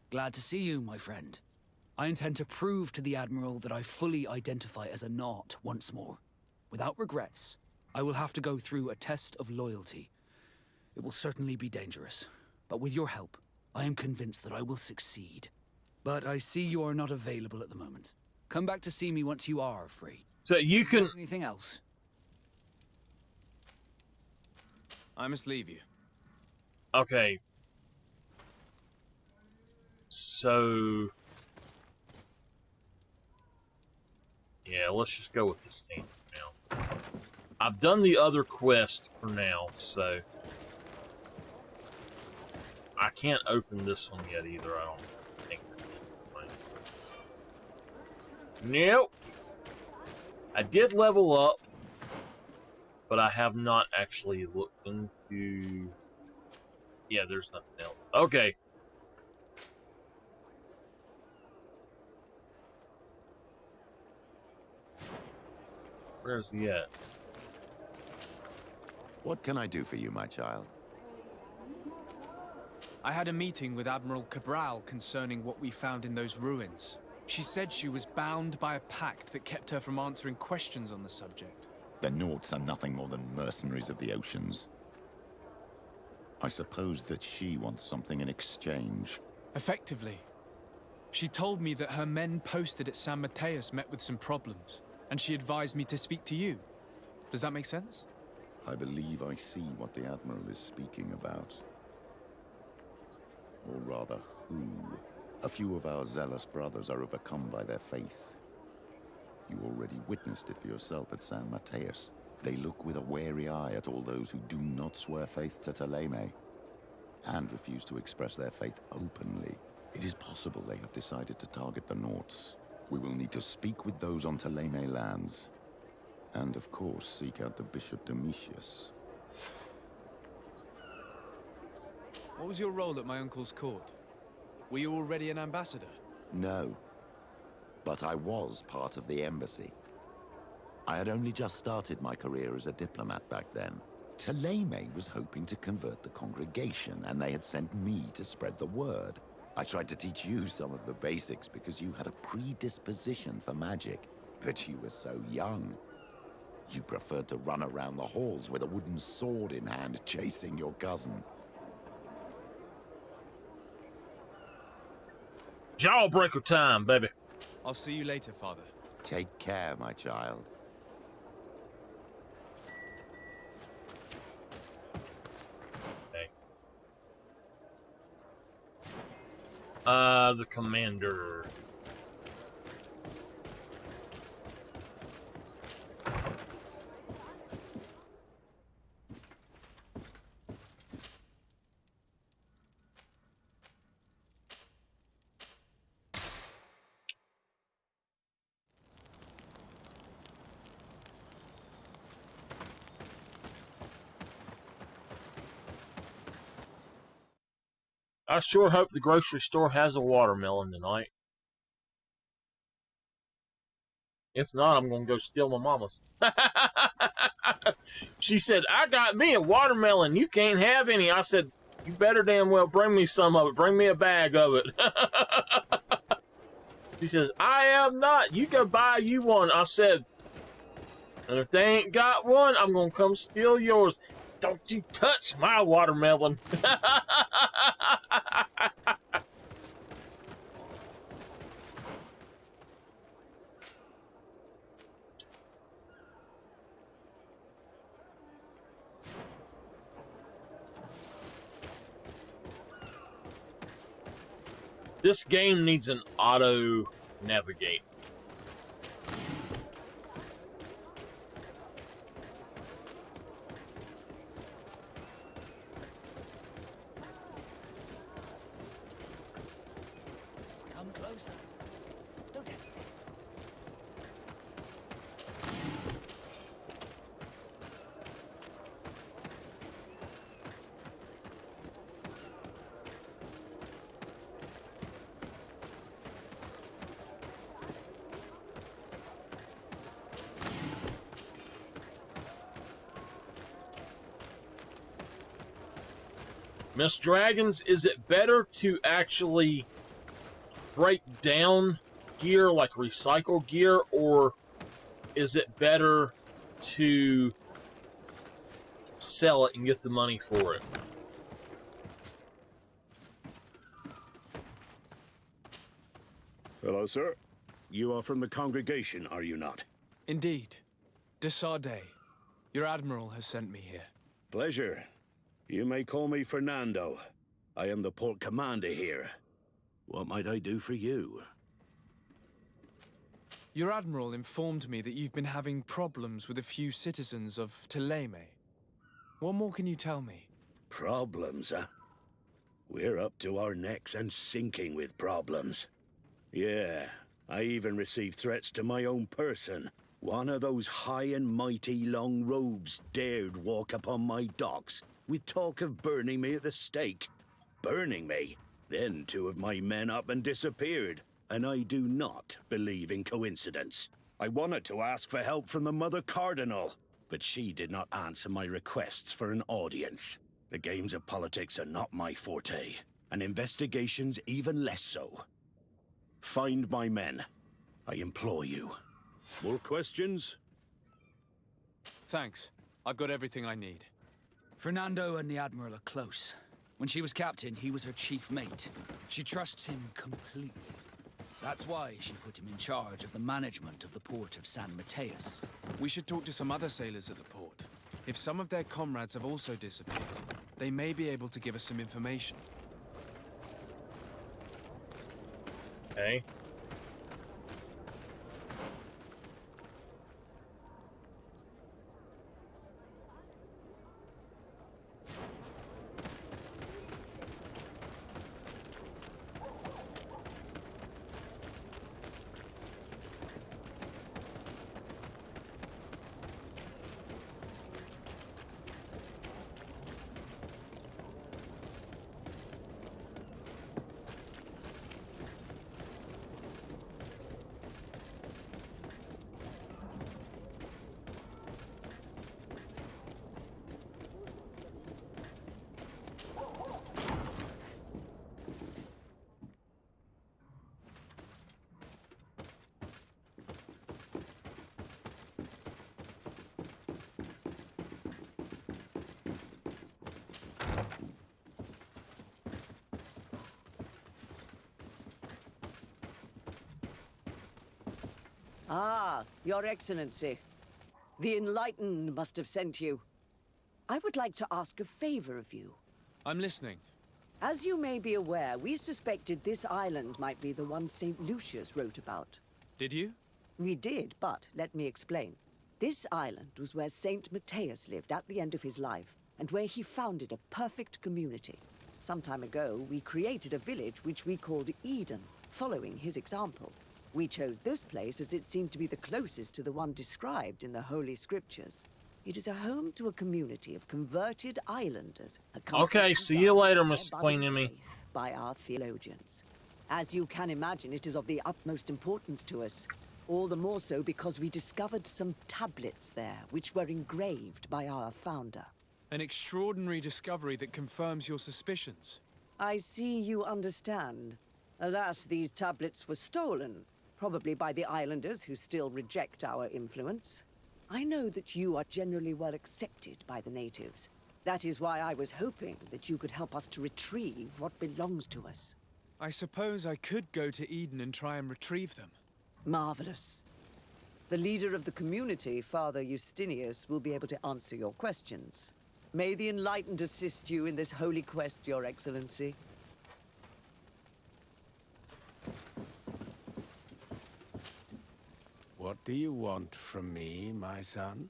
Glad to see you, my friend. I intend to prove to the Admiral that I fully identify as a Naut once more. Without regrets, I will have to go through a test of loyalty. It will certainly be dangerous, but with your help, I am convinced that I will succeed. But I see you are not available at the moment. Come back to see me once you are free. So you can... Anything else? I must leave you. Okay. So... yeah, let's just go with this team for now. I've done the other quest for now, so... I can't open this one yet either, I don't think. Nope. I did level up, but I have not actually looked into... yeah, there's nothing else. Okay. Where's he at? What can I do for you, my child? I had a meeting with Admiral Cabral concerning what we found in those ruins. She said she was bound by a pact that kept her from answering questions on the subject. The Nauts are nothing more than mercenaries of the oceans. I suppose that she wants something in exchange. Effectively. She told me that her men posted at San Mateus met with some problems, and she advised me to speak to you. Does that make sense? I believe I see what the Admiral is speaking about. Or rather, who. A few of our zealous brothers are overcome by their faith. You already witnessed it for yourself at San Mateus. They look with a wary eye at all those who do not swear faith to Thélème, and refuse to express their faith openly. It is possible they have decided to target the Nauts. We will need to speak with those on Thélème lands. And of course, seek out the Bishop Domitius. What was your role at my uncle's court? Were you already an ambassador? No. But I was part of the embassy. I had only just started my career as a diplomat back then. Thélème was hoping to convert the congregation, and they had sent me to spread the word. I tried to teach you some of the basics because you had a predisposition for magic, but you were so young. You preferred to run around the halls with a wooden sword in hand, chasing your cousin. Jawbreaker time, baby. I'll see you later, Father. Take care, my child. Okay. The commander. I sure hope the grocery store has a watermelon tonight. If not, I'm going to go steal my mama's. She said, I got me a watermelon. You can't have any. I said, you better damn well bring me some of it. Bring me a bag of it. She says, I am not. You go buy you one. I said, and if they ain't got one, I'm going to come steal yours. Don't you touch my watermelon. This game needs an auto navigate. Miss Dragons, is it better to actually break down gear, like recycle gear, or is it better to sell it and get the money for it? Hello, sir. You are from the congregation, are you not? Indeed. De Sardet. Your admiral has sent me here. Pleasure. You may call me Fernando. I am the port commander here. What might I do for you? Your admiral informed me that you've been having problems with a few citizens of Teleme. What more can you tell me? Problems, huh? We're up to our necks and sinking with problems. Yeah, I even received threats to my own person. One of those high and mighty long robes dared walk upon my docks with talk of burning me at the stake. Burning me? Then two of my men up and disappeared, and I do not believe in coincidence. I wanted to ask for help from the Mother Cardinal, but she did not answer my requests for an audience. The games of politics are not my forte, and investigations even less so. Find my men. I implore you. More questions? Thanks. I've got everything I need. Fernando and the Admiral are close. When she was captain, he was her chief mate. She trusts him completely. That's why she put him in charge of the management of the port of San Mateus. We should talk to some other sailors at the port. If some of their comrades have also disappeared, they may be able to give us some information. Okay. Ah, Your Excellency. The Enlightened must have sent you. I would like to ask a favor of you. I'm listening. As you may be aware, we suspected this island might be the one St. Lucius wrote about. Did you? We did, but let me explain. This island was where St. Mateus lived at the end of his life, and where he founded a perfect community. Some time ago, we created a village which we called Eden, following his example. We chose this place as it seemed to be the closest to the one described in the Holy Scriptures. It is a home to a community of converted islanders. Okay, see you later, Miss Queen Emmy. By our theologians. As you can imagine, it is of the utmost importance to us. All the more so because we discovered some tablets there, which were engraved by our founder. An extraordinary discovery that confirms your suspicions. I see you understand. Alas, these tablets were stolen. Probably by the islanders who still reject our influence. I know that you are generally well accepted by the natives. That is why I was hoping that you could help us to retrieve what belongs to us. I suppose I could go to Eden and try and retrieve them. Marvelous. The leader of the community, Father Justinius, will be able to answer your questions. May the Enlightened assist you in this holy quest, Your Excellency. What do you want from me, my son?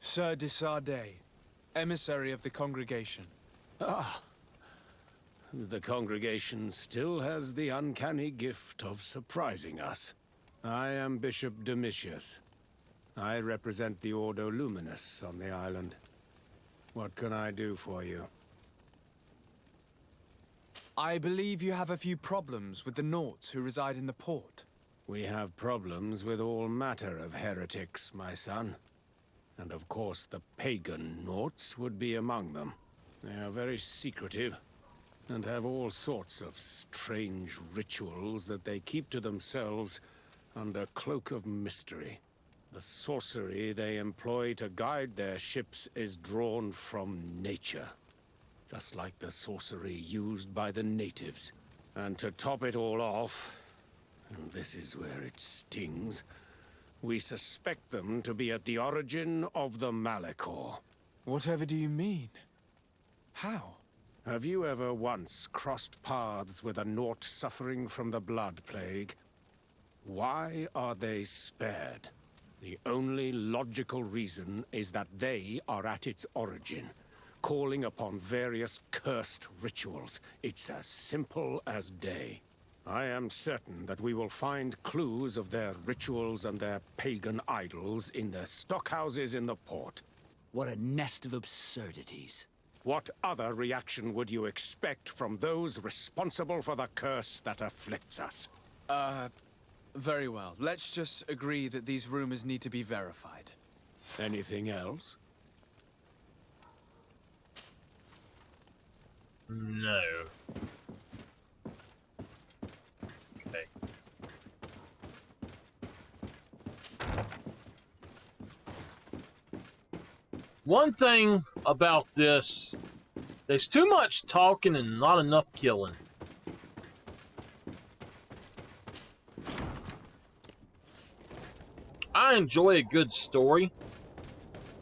Sir de Sardet, emissary of the congregation. Ah, the congregation still has the uncanny gift of surprising us. I am Bishop Domitius. I represent the Ordo Luminous on the island. What can I do for you? I believe you have a few problems with the Nauts who reside in the port. We have problems with all matter of heretics, my son. And of course the pagan Nauts would be among them. They are very secretive, and have all sorts of strange rituals that they keep to themselves under cloak of mystery. The sorcery they employ to guide their ships is drawn from nature, just like the sorcery used by the natives. And to top it all off, and this is where it stings, we suspect them to be at the origin of the Malachor. Whatever do you mean? How? Have you ever once crossed paths with a Nort suffering from the Blood Plague? Why are they spared? The only logical reason is that they are at its origin, calling upon various cursed rituals. It's as simple as day. I am certain that we will find clues of their rituals and their pagan idols in their stockhouses in the port. What a nest of absurdities. What other reaction would you expect from those responsible for the curse that afflicts us? Very well. Let's just agree that these rumors need to be verified. Anything else? No. Okay. One thing about this, there's too much talking and not enough killing. I enjoy a good story,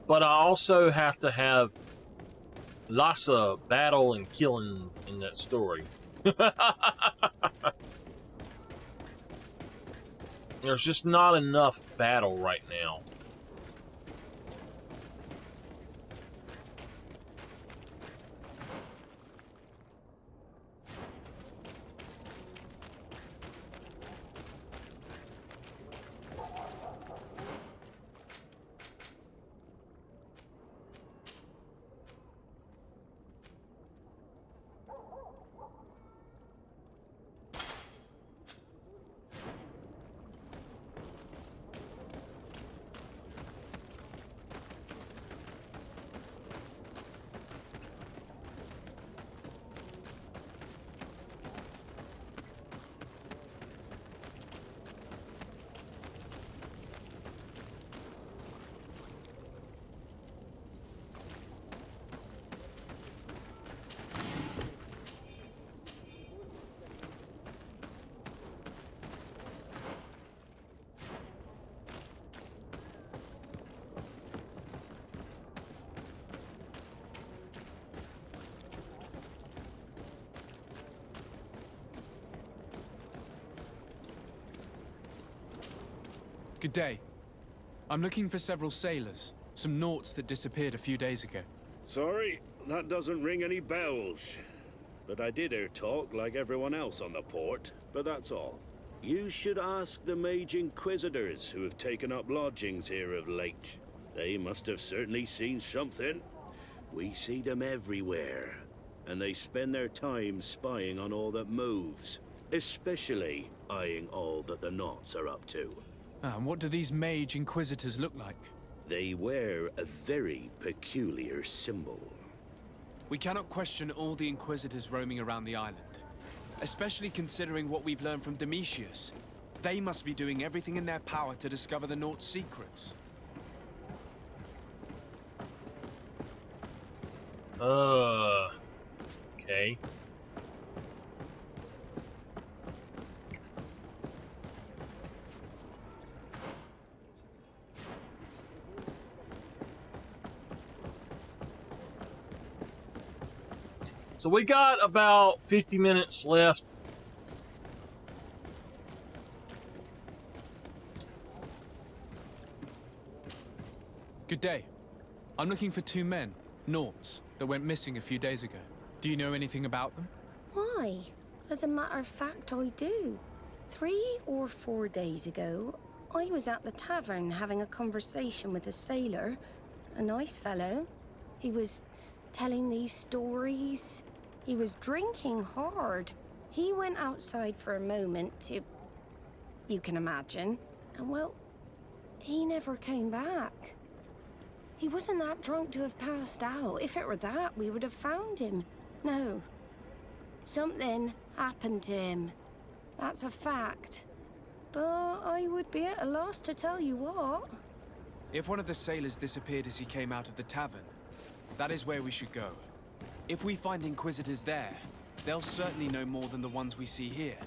but I also have to have lots of battle and killing in that story. There's just not enough battle right now. Good day. I'm looking for several sailors. Some Norts that disappeared a few days ago. Sorry, that doesn't ring any bells. But I did hear talk like everyone else on the port, but that's all. You should ask the Mage Inquisitors who have taken up lodgings here of late. They must have certainly seen something. We see them everywhere, and they spend their time spying on all that moves, especially eyeing all that the Knots are up to. And what do these Mage Inquisitors look like? They wear a very peculiar symbol. We cannot question all the Inquisitors roaming around the island. Especially considering what we've learned from Domitius. They must be doing everything in their power to discover the Nort's secrets. Okay. So we got about 50 minutes left. Good day. I'm looking for two men, Norts, that went missing a few days ago. Do you know anything about them? Why? As a matter of fact, I do. 3 or 4 days ago, I was at the tavern having a conversation with a sailor. A nice fellow. He was telling these stories. He was drinking hard. He went outside for a moment to... you can imagine. And well, he never came back. He wasn't that drunk to have passed out. If it were that, we would have found him. No. Something happened to him. That's a fact. But I would be at a loss to tell you what. If one of the sailors disappeared as he came out of the tavern, that is where we should go. If we find Inquisitors there, they'll certainly know more than the ones we see here.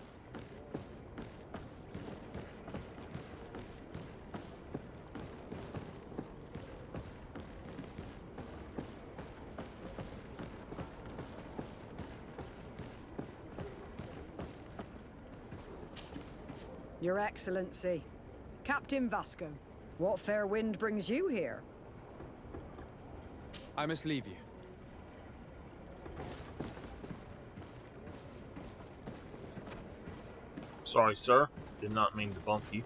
Your Excellency, Captain Vasco, what fair wind brings you here? I must leave you. Sorry, sir. Did not mean to bump you.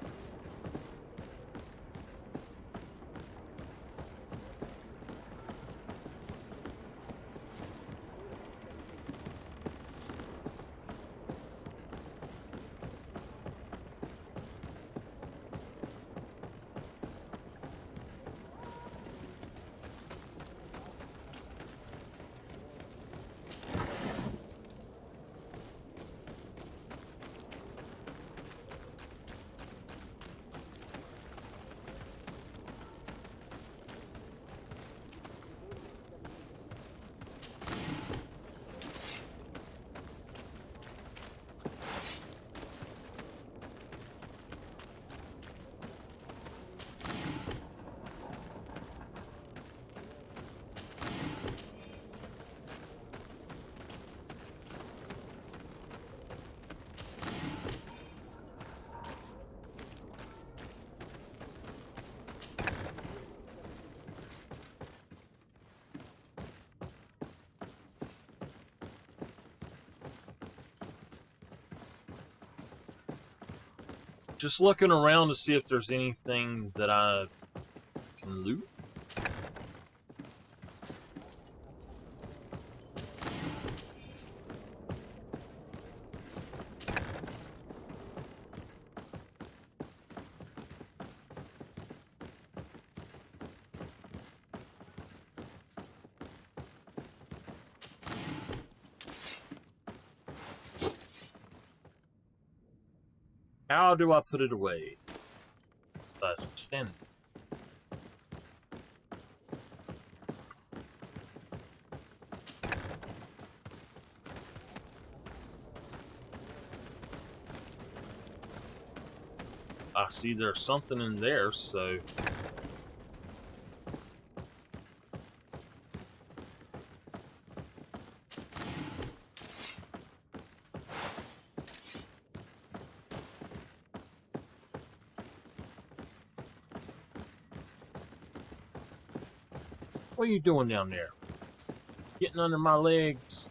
Just looking around to see if there's anything that I can loot. How do I put it away? Stand. I see there's something in there, so... What are you doing down there? Getting under my legs.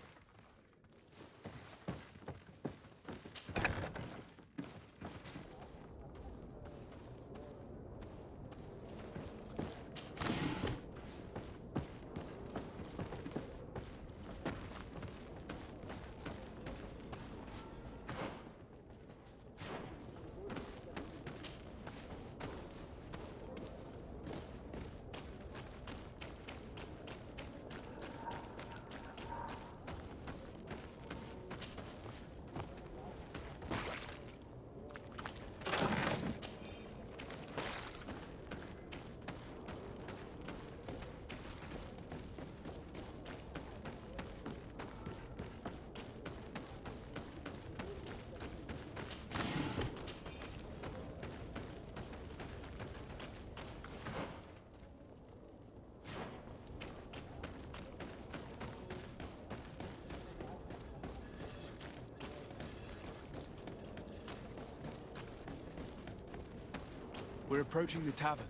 We're approaching the tavern.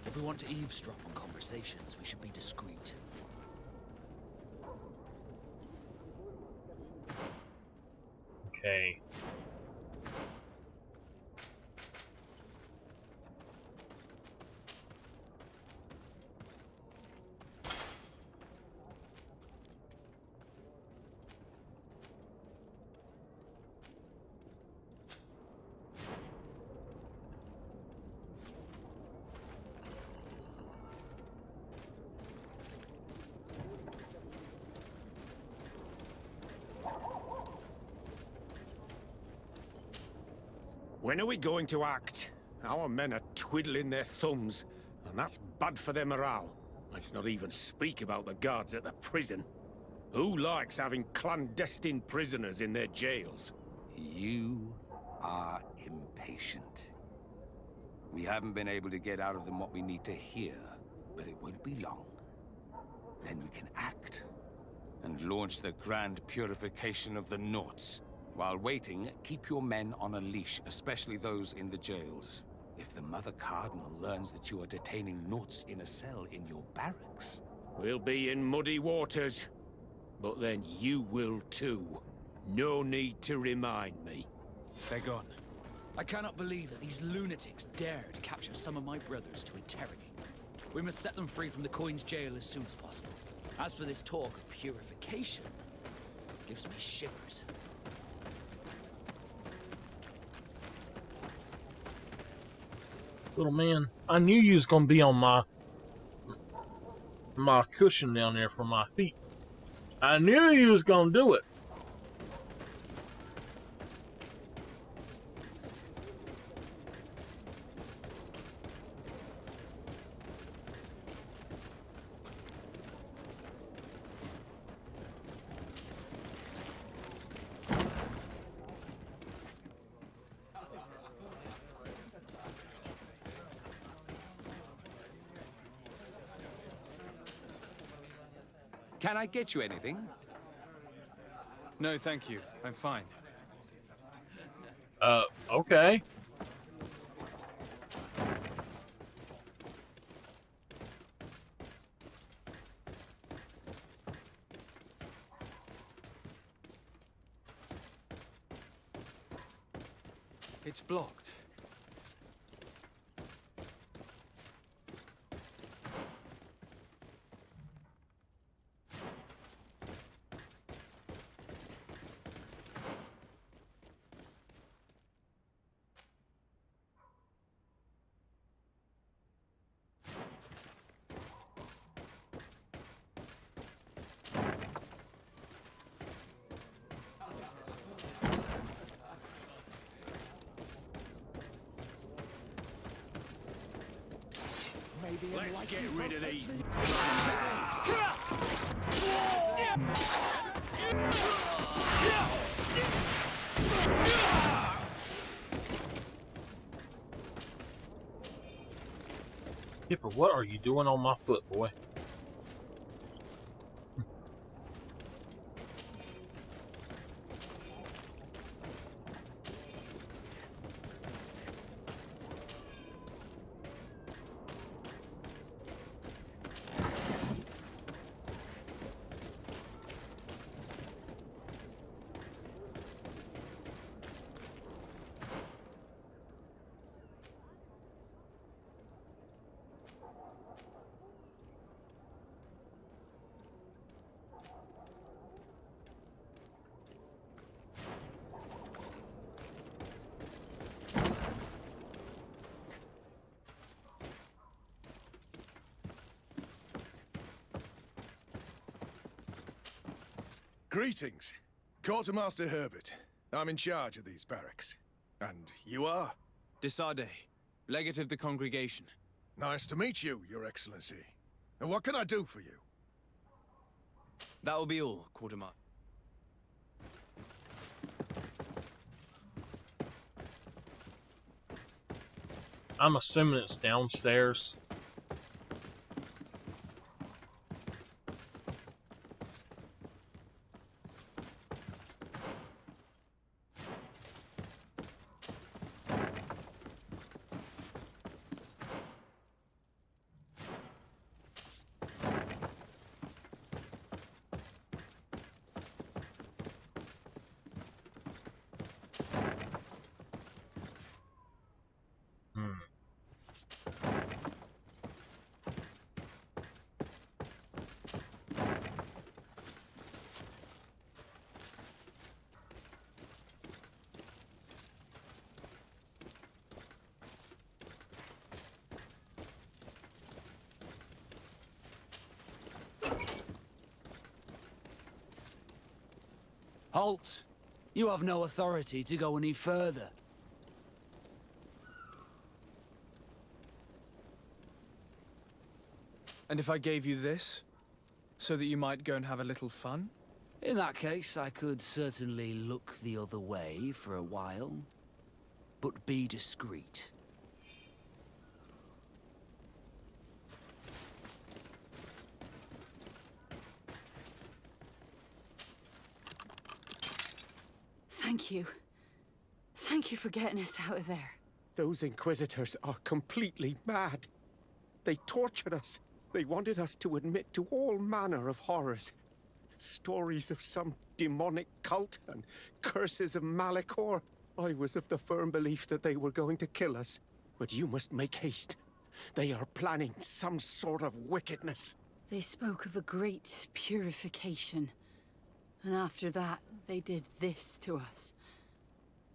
If we want to eavesdrop on conversations, we should be discreet. Okay. When are we going to act? Our men are twiddling their thumbs, and that's bad for their morale. Let's not even speak about the guards at the prison. Who likes having clandestine prisoners in their jails? You are impatient. We haven't been able to get out of them what we need to hear, but it won't be long. Then we can act and launch the grand purification of the Naughts. While waiting, keep your men on a leash, especially those in the jails. If the Mother Cardinal learns that you are detaining Naughts in a cell in your barracks... We'll be in muddy waters. But then you will too. No need to remind me. They're gone. I cannot believe that these lunatics dared capture some of my brothers to interrogate them. We must set them free from the Coin's jail as soon as possible. As for this talk of purification, it gives me shivers. Little man, I knew you was gonna be on my cushion down there for my feet. I knew you was gonna do it. Can I get you anything? No, thank you. I'm fine. Okay. It's blocked. Let's get rid of these. Kipper, what are you doing on my foot, boy? Greetings. Quartermaster Herbert. I'm in charge of these barracks. And you are? Desade, legate of the congregation. Nice to meet you, Your Excellency. And what can I do for you? That will be all, Quartermaster. I'm assuming it's downstairs. Halt! You have no authority to go any further. And if I gave you this, so that you might go and have a little fun? In that case, I could certainly look the other way for a while, but be discreet. Thank you. Thank you for getting us out of there. Those Inquisitors are completely mad. They tortured us. They wanted us to admit to all manner of horrors. Stories of some demonic cult and curses of Malachor. I was of the firm belief that they were going to kill us. But you must make haste. They are planning some sort of wickedness. They spoke of a great purification. And after that, they did this to us.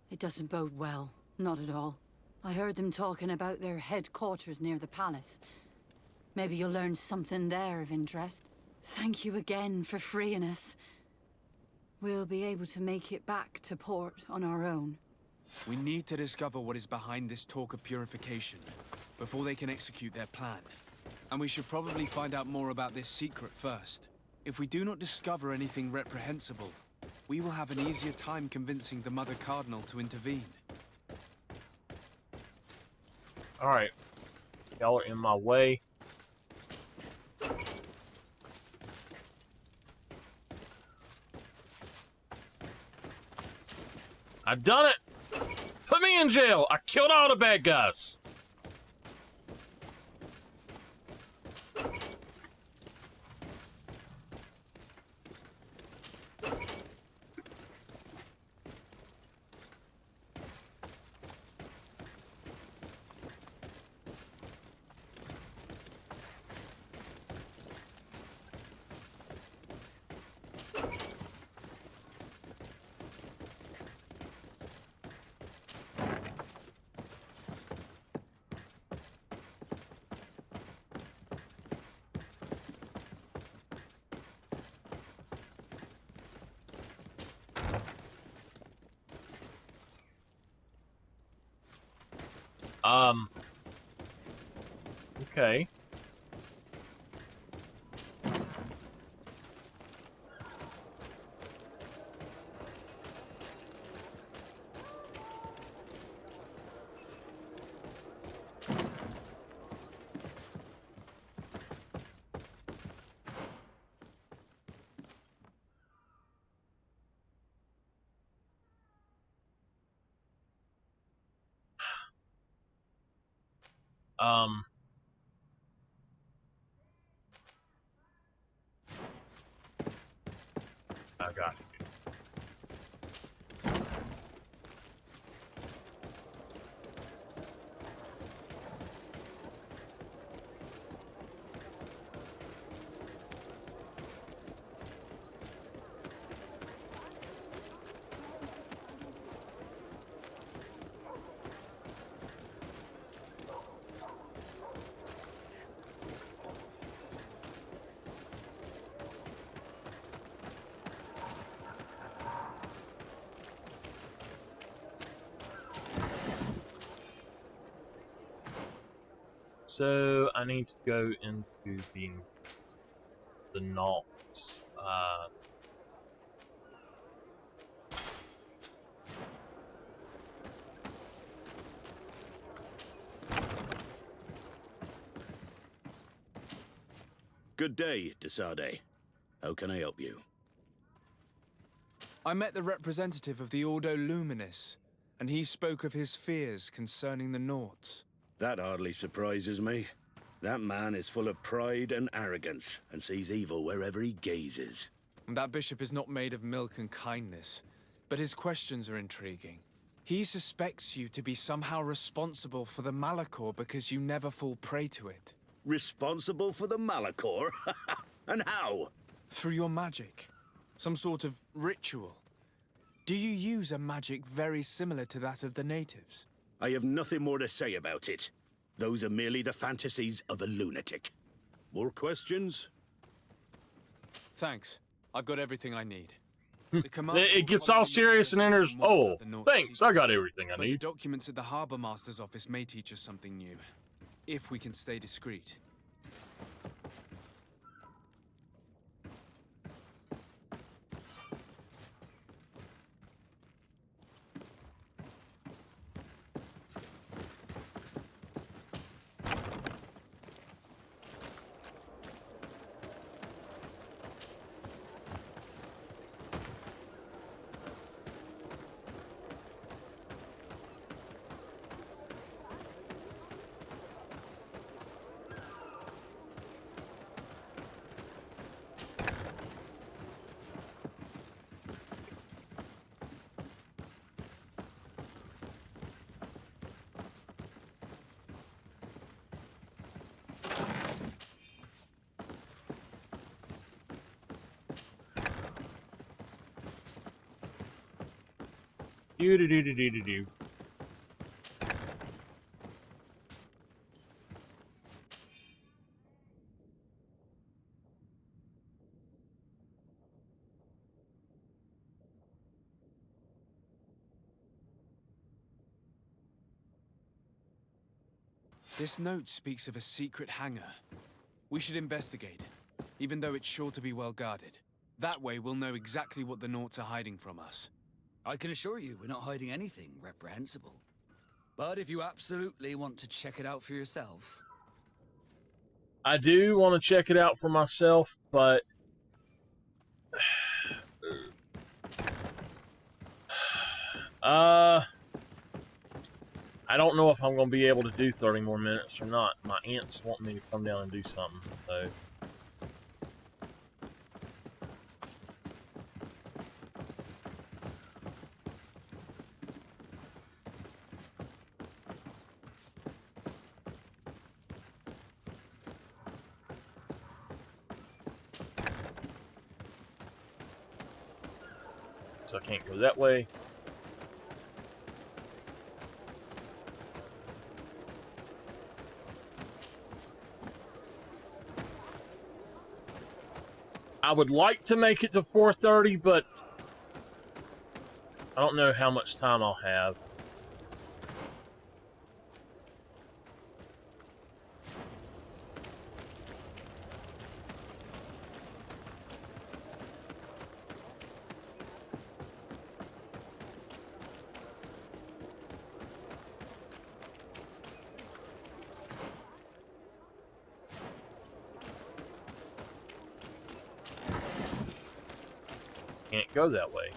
It doesn't bode well. Not at all. I heard them talking about their headquarters near the palace. Maybe you'll learn something there of interest. Thank you again for freeing us. We'll be able to make it back to port on our own. We need to discover what is behind this talk of purification before they can execute their plan. And we should probably find out more about this secret first. If we do not discover anything reprehensible, we will have an easier time convincing the Mother Cardinal to intervene. Alright. Y'all are in my way. I've done it! Put me in jail! I killed all the bad guys! Okay. I got you. So I need to go into the knots. Good day, Desade. How can I help you? I met the representative of the Ordo Luminis, and he spoke of his fears concerning the Nauts. That hardly surprises me. That man is full of pride and arrogance, and sees evil wherever he gazes. That bishop is not made of milk and kindness, but his questions are intriguing. He suspects you to be somehow responsible for the Malachor because you never fall prey to it. Responsible for the Malachor? And how? Through your magic. Some sort of ritual. Do you use a magic very similar to that of the natives? I have nothing more to say about it. Those are merely the fantasies of a lunatic. More questions? Thanks. I've got everything I need. It gets all serious and enters. Oh, thanks. I got everything I need. The documents at the Harbor Master's office may teach us something new. If we can stay discreet. Do do do do do do do. This note speaks of a secret hangar. We should investigate, even though it's sure to be well guarded. That way, we'll know exactly what the Naughts are hiding from us. I can assure you we're not hiding anything reprehensible. But if you absolutely want to check it out for yourself... I do want to check it out for myself, but... I don't know if I'm going to be able to do 30 more minutes or not. My aunt's wanting me to come down and do something, so... So I can't go that way. I would like to make it to 4:30, but I don't know how much time I'll have. Can't go that way.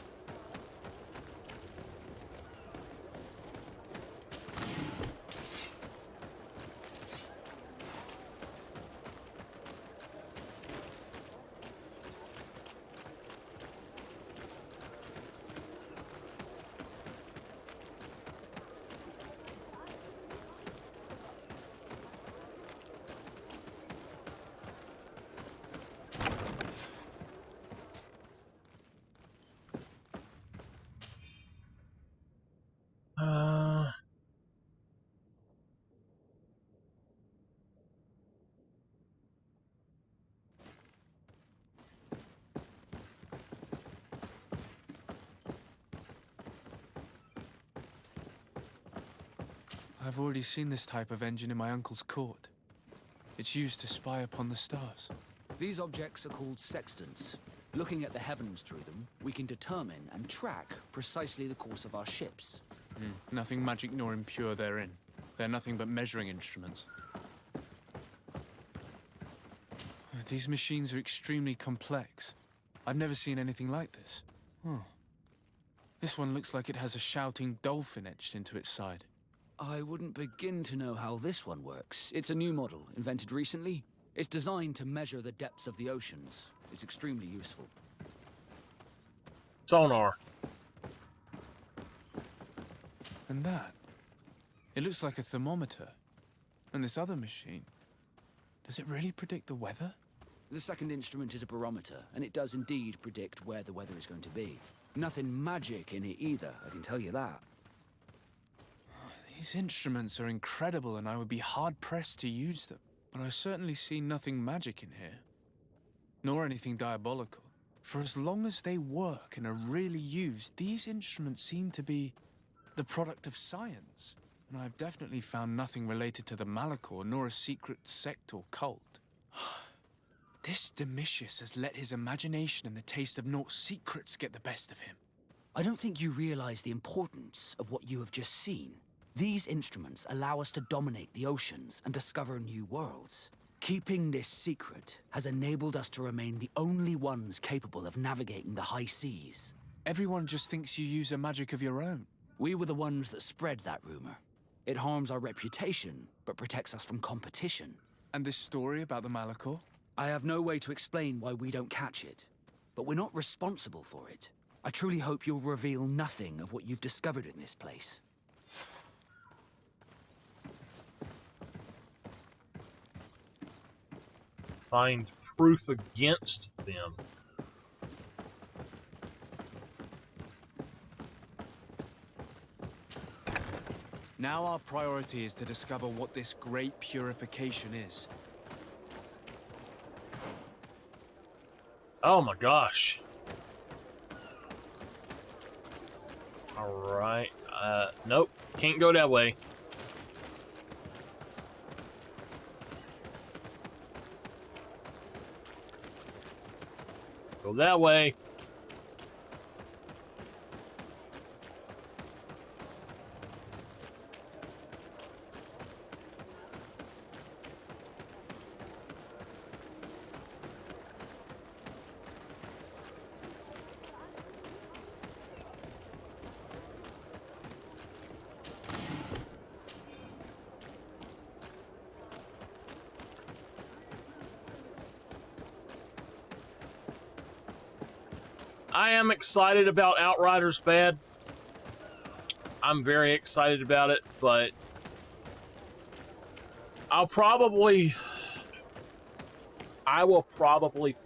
I've already seen this type of engine in my uncle's court. It's used to spy upon the stars. These objects are called sextants. Looking at the heavens through them, we can determine and track precisely the course of our ships. Nothing magic nor impure therein. They're nothing but measuring instruments. These machines are extremely complex. I've never seen anything like this. This one looks like it has a shouting dolphin etched into its side. I wouldn't begin to know how this one works. It's a new model, invented recently. It's designed to measure the depths of the oceans. It's extremely useful. Sonar. And that? It looks like a thermometer. And this other machine, does it really predict the weather? The second instrument is a barometer, and it does indeed predict where the weather is going to be. Nothing magic in it either, I can tell you that. These instruments are incredible, and I would be hard-pressed to use them. But I certainly see nothing magic in here. Nor anything diabolical. For as long as they work and are really used, these instruments seem to be the product of science. And I've definitely found nothing related to the Malachor, nor a secret sect or cult. This Domitius has let his imagination and the taste of Naught's secrets get the best of him. I don't think you realize the importance of what you have just seen. These instruments allow us to dominate the oceans and discover new worlds. Keeping this secret has enabled us to remain the only ones capable of navigating the high seas. Everyone just thinks you use a magic of your own. We were the ones that spread that rumor. It harms our reputation, but protects us from competition. And this story about the Malachor? I have no way to explain why we don't catch it, but we're not responsible for it. I truly hope you'll reveal nothing of what you've discovered in this place. Find proof against them. Now our priority is to discover what this great purification is. Oh my gosh. Alright. Nope. Can't go that way. Go that way. I am excited about Outriders Bad. I'm very excited about it, but I will probably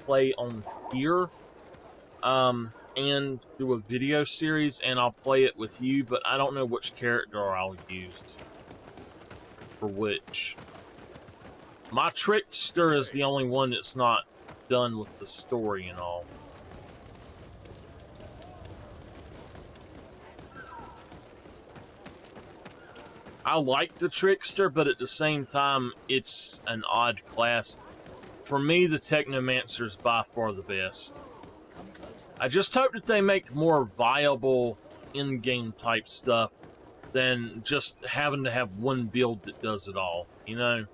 play on here and do a video series, and I'll play it with you, but I don't know which character I'll use for which. My Trickster is the only one that's not done with the story and all. I like the Trickster, but at the same time, it's an odd class. For me, the Technomancer is by far the best. I just hope that they make more viable in-game type stuff than just having to have one build that does it all, you know?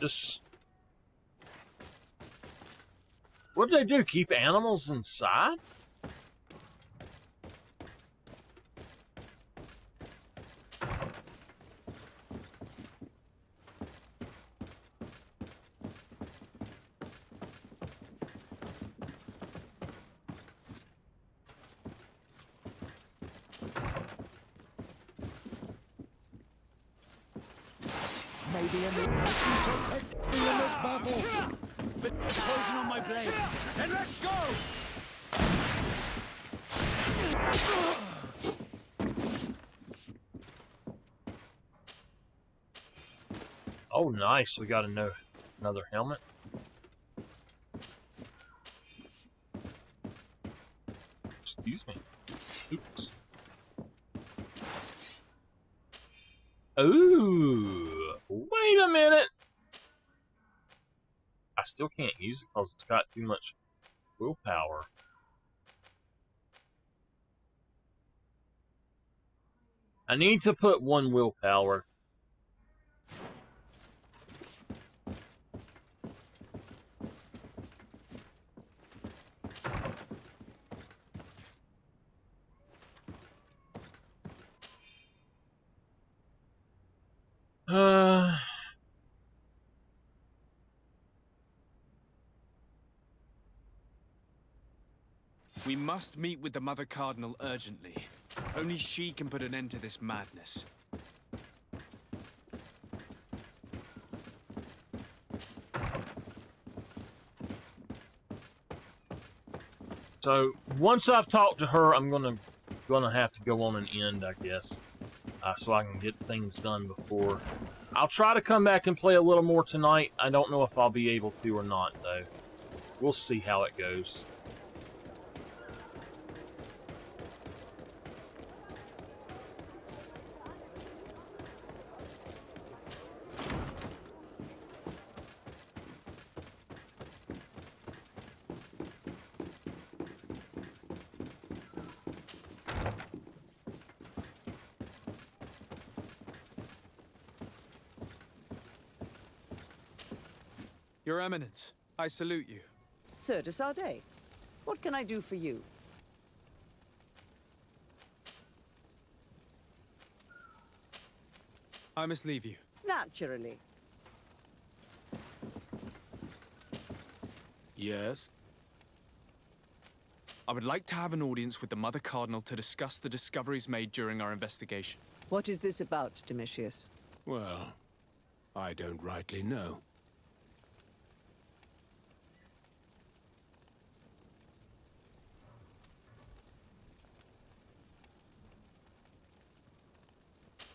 Just... what do they do? Keep animals inside? Maybe a new protect me in this battle. Bit poison on my blade. Then let's go! Oh, nice. We got another helmet. Excuse me. Oops. Ooh. Wait a minute. I still can't use it because it's got too much willpower. I need to put one willpower. We must meet with the Mother Cardinal urgently. Only she can put an end to this madness. So once I've talked to her, I'm gonna have to go on an end, I guess, so I can get things done before. I'll try to come back and play a little more tonight. I don't know if I'll be able to or not, though. We'll see how it goes. Your Eminence, I salute you. Sir de Sardet, what can I do for you? I must leave you. Naturally. Yes? I would like to have an audience with the Mother Cardinal to discuss the discoveries made during our investigation. What is this about, Domitius? Well, I don't rightly know.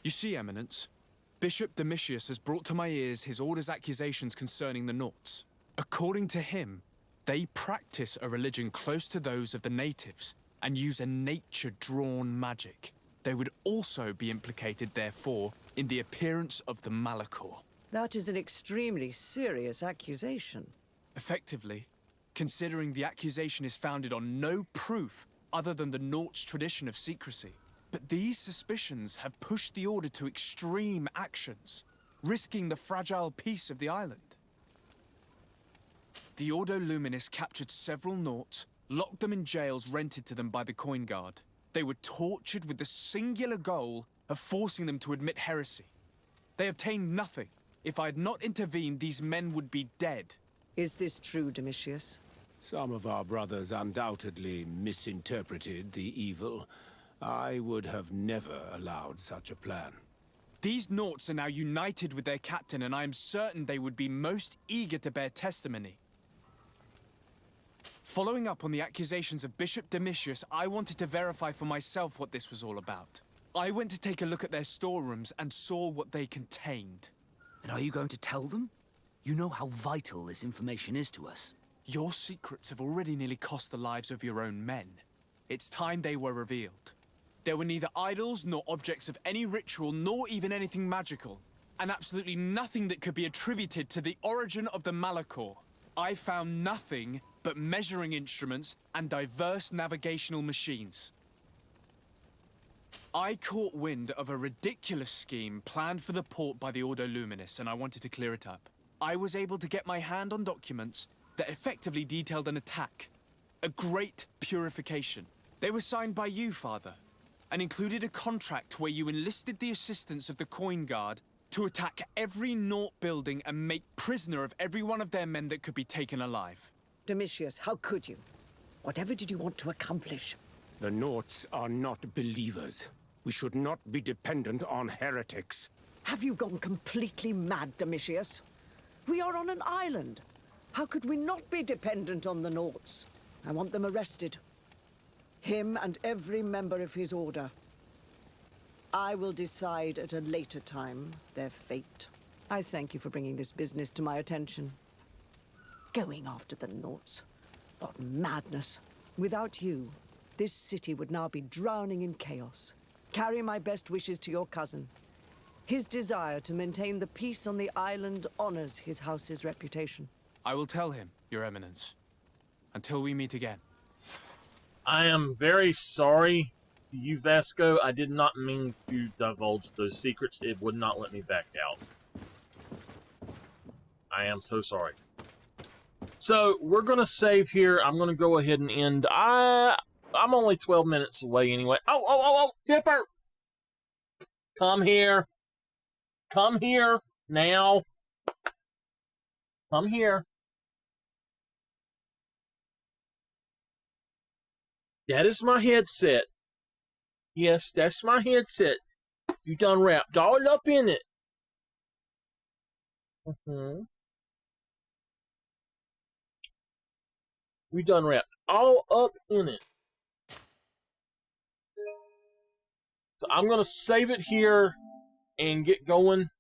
You see, Eminence, Bishop Domitius has brought to my ears his order's accusations concerning the Nauts. According to him, they practice a religion close to those of the natives and use a nature-drawn magic. They would also be implicated, therefore, in the appearance of the Malachor. That is an extremely serious accusation. Effectively, considering the accusation is founded on no proof other than the Nauts' tradition of secrecy. But these suspicions have pushed the Order to extreme actions, risking the fragile peace of the island. The Ordo Luminis captured several Nauts, locked them in jails rented to them by the Coin Guard. They were tortured with the singular goal of forcing them to admit heresy. They obtained nothing. If I had not intervened, these men would be dead. Is this true, Domitius? Some of our brothers undoubtedly misinterpreted the evil. I would have never allowed such a plan. These Nauts are now united with their captain, and I am certain they would be most eager to bear testimony. Following up on the accusations of Bishop Domitius, I wanted to verify for myself what this was all about. I went to take a look at their storerooms and saw what they contained. And are you going to tell them? You know how vital this information is to us. Your secrets have already nearly cost the lives of your own men. It's time they were revealed. There were neither idols nor objects of any ritual, nor even anything magical, and absolutely nothing that could be attributed to the origin of the Malachor. I found nothing but measuring instruments and diverse navigational machines. I caught wind of a ridiculous scheme planned for the port by the Ordo Luminis, and I wanted to clear it up. I was able to get my hand on documents that effectively detailed an attack. A great purification. They were signed by you, Father, and included a contract where you enlisted the assistance of the Coin Guard to attack every Naut building and make prisoner of every one of their men that could be taken alive. Domitius, how could you? Whatever did you want to accomplish? The Nauts are not believers. We should not be dependent on heretics. Have you gone completely mad, Domitius? We are on an island. How could we not be dependent on the Nauts? I want them arrested. Him and every member of his order. I will decide at a later time their fate. I thank you for bringing this business to my attention. Going after the Nauts. What madness. Without you, this city would now be drowning in chaos. Carry my best wishes to your cousin. His desire to maintain the peace on the island honors his house's reputation. I will tell him, Your Eminence. Until we meet again. I am very sorry to you, Vasco. I did not mean to divulge those secrets. It would not let me back out. I am so sorry. So, we're going to save here. I'm going to go ahead and end. I'm only 12 minutes away anyway. Oh, Dipper! Come here. Come here. Now. Come here. That is my headset. Yes, that's my headset. You done wrapped all up in it. We done wrapped all up in it. So I'm going to save it here and get going.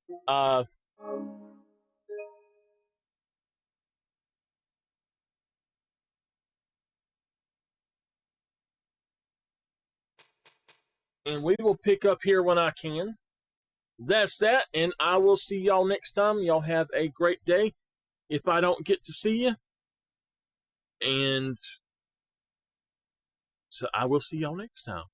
And we will pick up here when I can. That's that, and I will see y'all next time. Y'all have a great day. If I don't get to see you, and so I will see y'all next time.